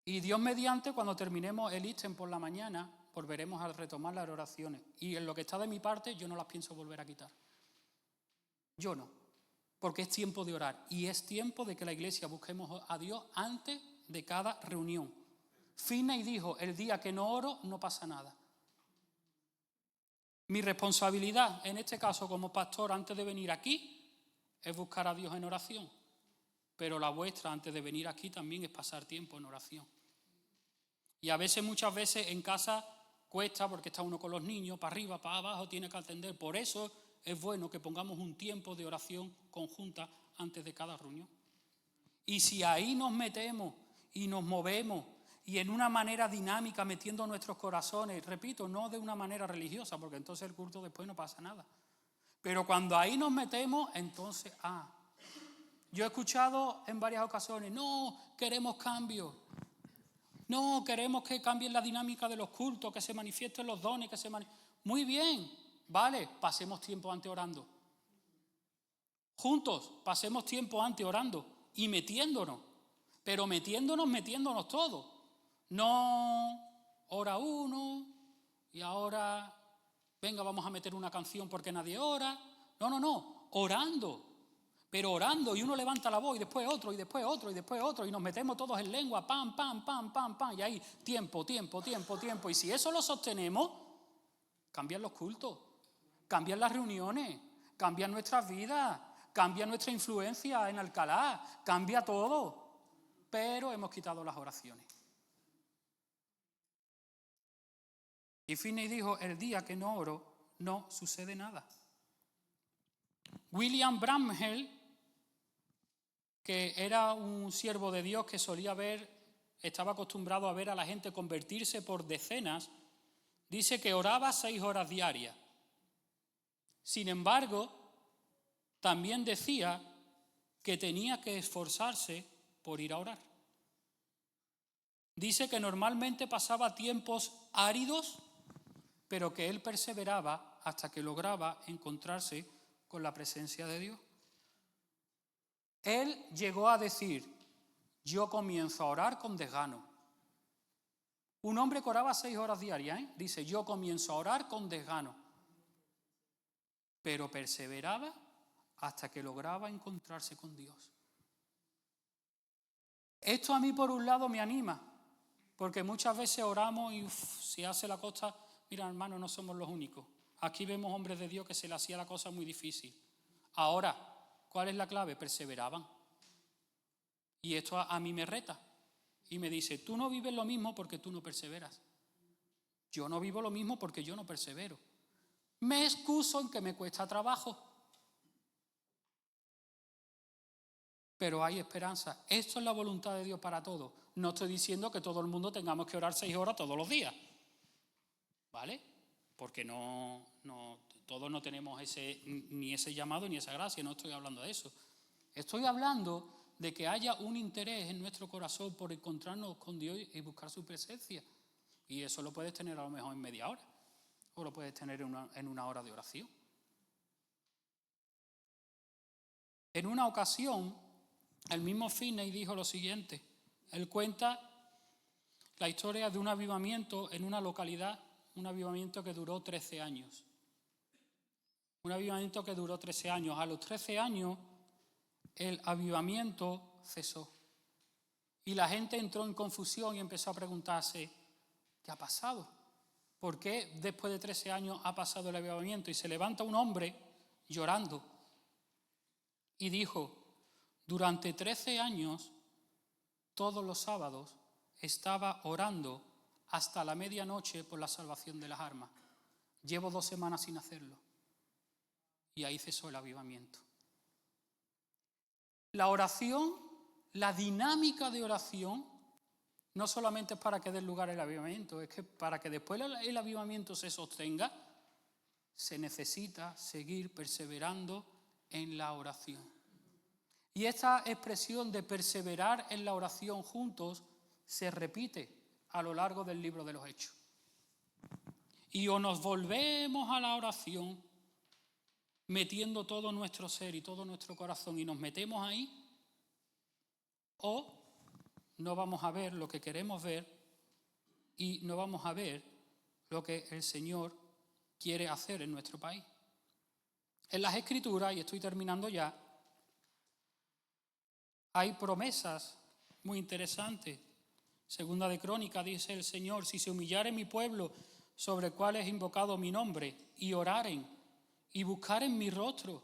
Y Dios mediante, cuando terminemos el ítem por la mañana, volveremos a retomar las oraciones. Y en lo que está de mi parte, yo no las pienso volver a quitar. Yo no. Porque es tiempo de orar. Y es tiempo de que la iglesia busquemos a Dios antes de cada reunión. Finney dijo: el día que no oro, no pasa nada. Mi responsabilidad, en este caso como pastor, antes de venir aquí, es buscar a Dios en oración. Pero la vuestra, antes de venir aquí, también es pasar tiempo en oración. Y a veces, muchas veces, en casa cuesta porque está uno con los niños, para arriba, para abajo, tiene que atender. Por eso es bueno que pongamos un tiempo de oración conjunta antes de cada reunión. Y si ahí nos metemos y nos movemos y en una manera dinámica metiendo nuestros corazones, repito, no de una manera religiosa, porque entonces el culto después no pasa nada. Pero cuando ahí nos metemos, entonces, yo he escuchado en varias ocasiones: no, queremos cambio. No, queremos que cambien la dinámica de los cultos, que se manifiesten los dones, Muy bien, vale, pasemos tiempo antes orando. Juntos, pasemos tiempo antes orando y metiéndonos. Pero metiéndonos todos. No, ora uno y ahora, venga, vamos a meter una canción porque nadie ora. No, orando. Pero orando, y uno levanta la voz, y después otro, y después otro, y después otro, y nos metemos todos en lengua, pam, pam, pam, pam, pam, y ahí tiempo. Y si eso lo sostenemos, cambian los cultos, cambian las reuniones, cambian nuestras vidas, cambia nuestra influencia en Alcalá, cambia todo. Pero hemos quitado las oraciones. Y Finney dijo: el día que no oro, no sucede nada. William Bramhall, que era un siervo de Dios que estaba acostumbrado a ver a la gente convertirse por decenas, dice que oraba 6 horas diarias. Sin embargo, también decía que tenía que esforzarse por ir a orar. Dice que normalmente pasaba tiempos áridos, pero que él perseveraba hasta que lograba encontrarse con la presencia de Dios. Él llegó a decir: yo comienzo a orar con desgano. Un hombre que oraba 6 horas diarias, dice: yo comienzo a orar con desgano. Pero perseveraba hasta que lograba encontrarse con Dios. Esto a mí, por un lado, me anima, porque muchas veces oramos y se hace la cosa. Mira, hermano, no somos los únicos. Aquí vemos hombres de Dios que se le hacía la cosa muy difícil. Ahora, ¿cuál es la clave? Perseveraban. Y esto a mí me reta. Y me dice: tú no vives lo mismo porque tú no perseveras. Yo no vivo lo mismo porque yo no persevero. Me excuso en que me cuesta trabajo. Pero hay esperanza. Esto es la voluntad de Dios para todos. No estoy diciendo que todo el mundo tengamos que orar 6 horas todos los días. ¿Vale? Porque todos no tenemos ni ese llamado ni esa gracia. No estoy hablando de eso. Estoy hablando de que haya un interés en nuestro corazón por encontrarnos con Dios y buscar su presencia. Y eso lo puedes tener a lo mejor en media hora. O lo puedes tener en una hora de oración. En una ocasión, el mismo Finney dijo lo siguiente. Él cuenta la historia de un avivamiento en una localidad, un avivamiento que duró 13 años. Un avivamiento que duró 13 años. A los 13 años, el avivamiento cesó. Y la gente entró en confusión y empezó a preguntarse: ¿qué ha pasado? ¿Por qué después de 13 años ha pasado el avivamiento? Y se levanta un hombre llorando y dijo: durante 13 años todos los sábados estaba orando hasta la medianoche por la salvación de las almas. Llevo 2 semanas sin hacerlo. Y ahí cesó el avivamiento. La oración, la dinámica de oración, no solamente es para que dé lugar al avivamiento, es que para que después el avivamiento se sostenga, se necesita seguir perseverando en la oración. Y esta expresión de perseverar en la oración juntos se repite a lo largo del libro de los Hechos. Y o nos volvemos a la oración, metiendo todo nuestro ser y todo nuestro corazón y nos metemos ahí, o no vamos a ver lo que queremos ver y no vamos a ver lo que el Señor quiere hacer en nuestro país. En las Escrituras, y estoy terminando ya, hay promesas muy interesantes. Segunda de Crónicas dice el Señor: si se humillare mi pueblo sobre el cual es invocado mi nombre, y oraren y buscaren mi rostro,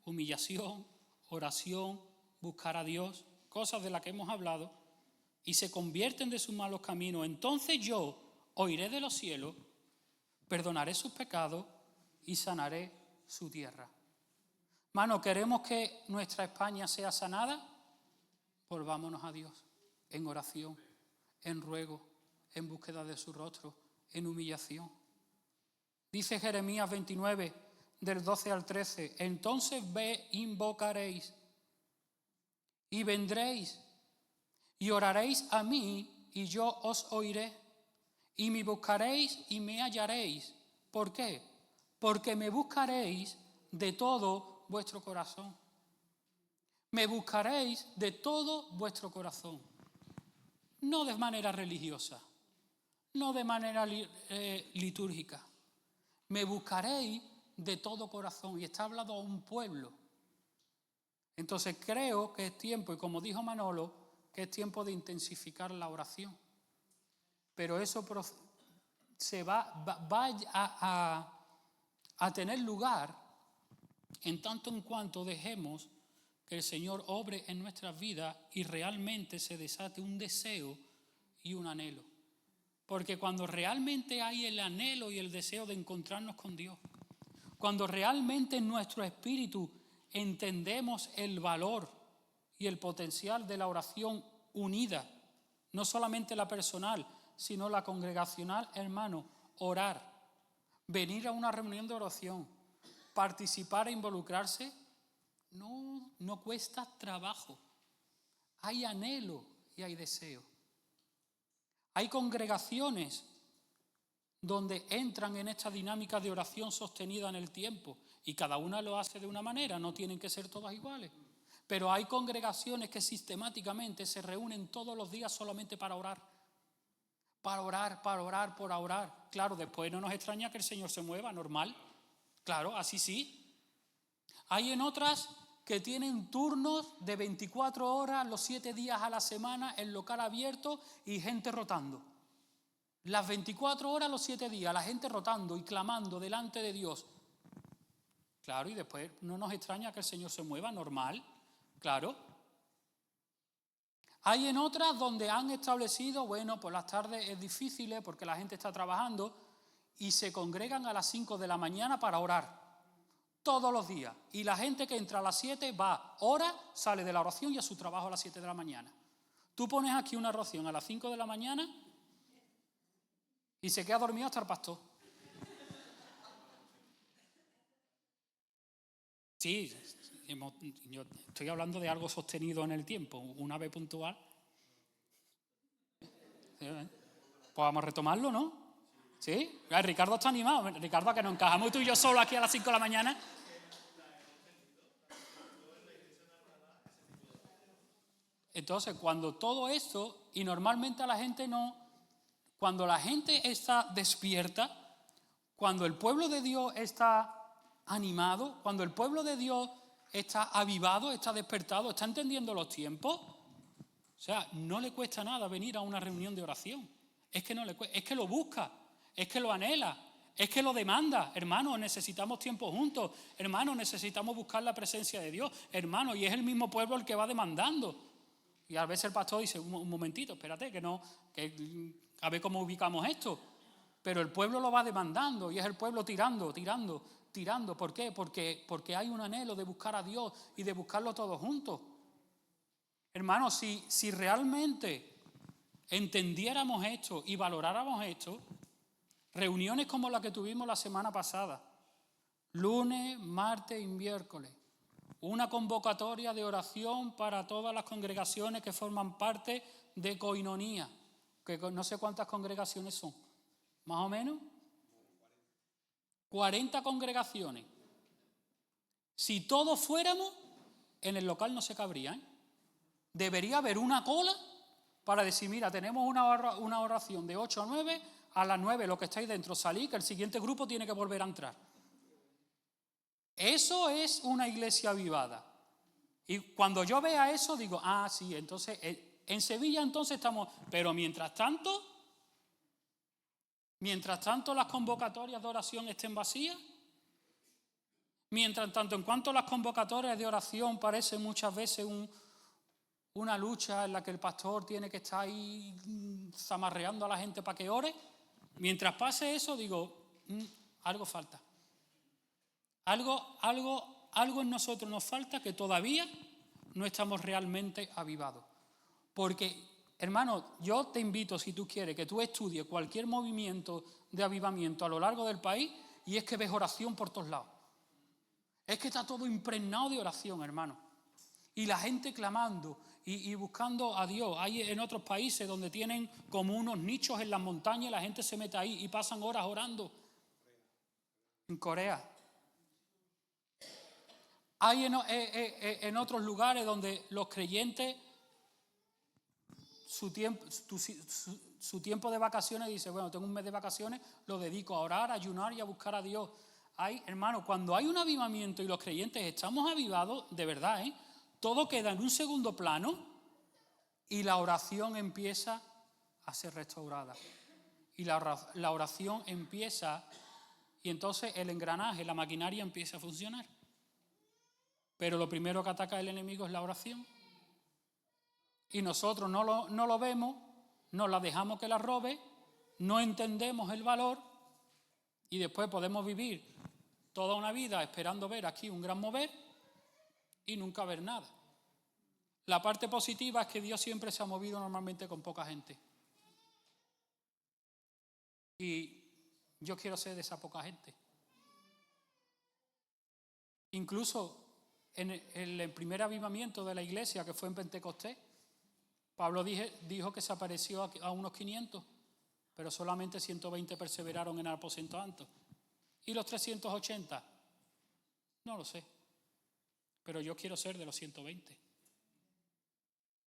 humillación, oración, buscar a Dios, cosas de las que hemos hablado, y se convierten de sus malos caminos, entonces yo oiré de los cielos, perdonaré sus pecados y sanaré su tierra. Hermano, ¿queremos que nuestra España sea sanada? Volvámonos a Dios en oración, en ruego, en búsqueda de su rostro, en humillación. Dice Jeremías 29, del 12 al 13, entonces invocaréis y vendréis y oraréis a mí y yo os oiré y me buscaréis y me hallaréis. ¿Por qué? Porque me buscaréis de todo vuestro corazón. Me buscaréis de todo vuestro corazón. No de manera religiosa, no de manera litúrgica. Me buscaréis de todo corazón. Y está hablando a un pueblo. Entonces creo que es tiempo, y como dijo Manolo, que es tiempo de intensificar la oración. Pero eso se va a tener lugar en tanto en cuanto dejemos que el Señor obre en nuestras vidas y realmente se desate un deseo y un anhelo. Porque cuando realmente hay el anhelo y el deseo de encontrarnos con Dios, cuando realmente en nuestro espíritu entendemos el valor y el potencial de la oración unida, no solamente la personal, sino la congregacional, hermano, orar, venir a una reunión de oración, participar e involucrarse, no cuesta trabajo. Hay anhelo y hay deseo. Hay congregaciones donde entran en esta dinámica de oración sostenida en el tiempo y cada una lo hace de una manera, no tienen que ser todas iguales. Pero hay congregaciones que sistemáticamente se reúnen todos los días solamente para orar. Para orar. Claro, después no nos extraña que el Señor se mueva, normal. Claro, así sí. Hay en otras que tienen turnos de 24 horas, los 7 días a la semana, en local abierto y gente rotando. Las 24 horas, los 7 días, la gente rotando y clamando delante de Dios. Claro, y después no nos extraña que el Señor se mueva, normal, claro. Hay en otras donde han establecido, por las tardes es difícil porque la gente está trabajando y se congregan a las 5 de la mañana para orar. Todos los días. Y la gente que entra a las 7 va, ora, sale de la oración y a su trabajo a las 7 de la mañana. Tú pones aquí una oración a las 5 de la mañana y se queda dormido hasta el pastor. Sí, yo estoy hablando de algo sostenido en el tiempo, una vez puntual. Pues vamos a retomarlo, ¿no? ¿Sí? Ricardo está animado. Ricardo, que nos encajamos tú y yo solo aquí a las 5 de la mañana. Entonces, cuando todo esto, y normalmente a la gente no, cuando la gente está despierta, cuando el pueblo de Dios está animado, cuando el pueblo de Dios está avivado, está despertado, está entendiendo los tiempos, o sea, no le cuesta nada venir a una reunión de oración. Es que no le cuesta, es que lo busca, es que lo anhela, es que lo demanda. Hermanos, necesitamos tiempo juntos. Hermanos, necesitamos buscar la presencia de Dios. Hermanos, y es el mismo pueblo el que va demandando. Y a veces el pastor dice, un momentito, espérate, que a ver cómo ubicamos esto. Pero el pueblo lo va demandando y es el pueblo tirando. ¿Por qué? Porque hay un anhelo de buscar a Dios y de buscarlo todos juntos. Hermanos, si realmente entendiéramos esto y valoráramos esto, reuniones como la que tuvimos la semana pasada, lunes, martes y miércoles, una convocatoria de oración para todas las congregaciones que forman parte de Koinonía, que no sé cuántas congregaciones son, más o menos 40 congregaciones. Si todos fuéramos, en el local no se cabría, ¿eh? Debería haber una cola para decir, mira, tenemos una oración de 8 a 9, a las 9 los que estáis dentro salid, que el siguiente grupo tiene que volver a entrar. Eso es una iglesia avivada. Y cuando yo vea eso digo, sí, entonces en Sevilla entonces estamos, pero mientras tanto las convocatorias de oración estén vacías, mientras tanto, en cuanto las convocatorias de oración parecen muchas veces una lucha en la que el pastor tiene que estar ahí zamarreando a la gente para que ore, mientras pase eso digo, algo falta. Algo en nosotros nos falta, que todavía no estamos realmente avivados. Porque, hermano, yo te invito, si tú quieres, que tú estudies cualquier movimiento de avivamiento a lo largo del país y es que ves oración por todos lados. Es que está todo impregnado de oración, hermano. Y la gente clamando y buscando a Dios. Hay en otros países donde tienen como unos nichos en las montañas y la gente se mete ahí y pasan horas orando. En Corea. Hay en otros lugares donde los creyentes su tiempo de vacaciones dice, bueno, tengo un mes de vacaciones, lo dedico a orar, a ayunar y a buscar a Dios. Hermano, cuando hay un avivamiento y los creyentes estamos avivados, de verdad, todo queda en un segundo plano y la oración empieza a ser restaurada. Y la oración empieza, y entonces el engranaje, la maquinaria empieza a funcionar. Pero lo primero que ataca el enemigo es la oración. Y nosotros no lo vemos, nos la dejamos que la robe, no entendemos el valor y después podemos vivir toda una vida esperando ver aquí un gran mover y nunca ver nada. La parte positiva es que Dios siempre se ha movido normalmente con poca gente. Y yo quiero ser de esa poca gente. Incluso en el primer avivamiento de la iglesia, que fue en Pentecostés, Pablo dijo que se apareció a unos 500, pero solamente 120 perseveraron en el aposento alto. ¿Y los 380? No lo sé. Pero yo quiero ser de los 120.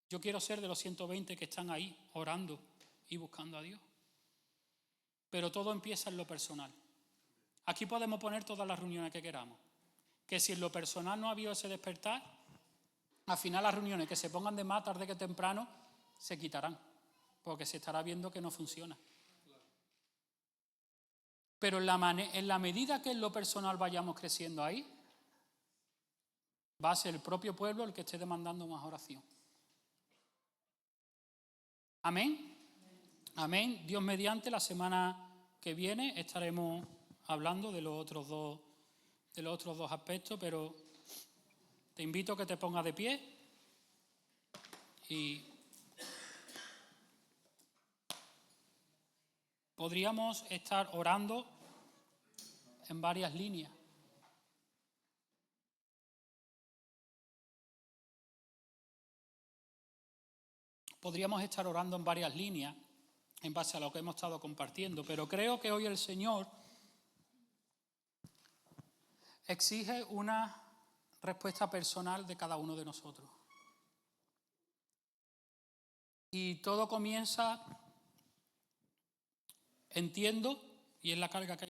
Yo quiero ser de los 120 que están ahí orando y buscando a Dios. Pero todo empieza en lo personal. Aquí podemos poner todas las reuniones que queramos. Que si en lo personal no ha habido ese despertar, al final las reuniones que se pongan de más tarde que temprano se quitarán, porque se estará viendo que no funciona. Pero en la medida que en lo personal vayamos creciendo ahí, va a ser el propio pueblo el que esté demandando más oración. Amén. Amén. Dios mediante, la semana que viene estaremos hablando de los otros dos aspectos, pero te invito a que te pongas de pie y podríamos estar orando en varias líneas. Podríamos estar orando en varias líneas en base a lo que hemos estado compartiendo, pero creo que hoy el Señor exige una respuesta personal de cada uno de nosotros. Y todo comienza, entiendo, y es la carga que hay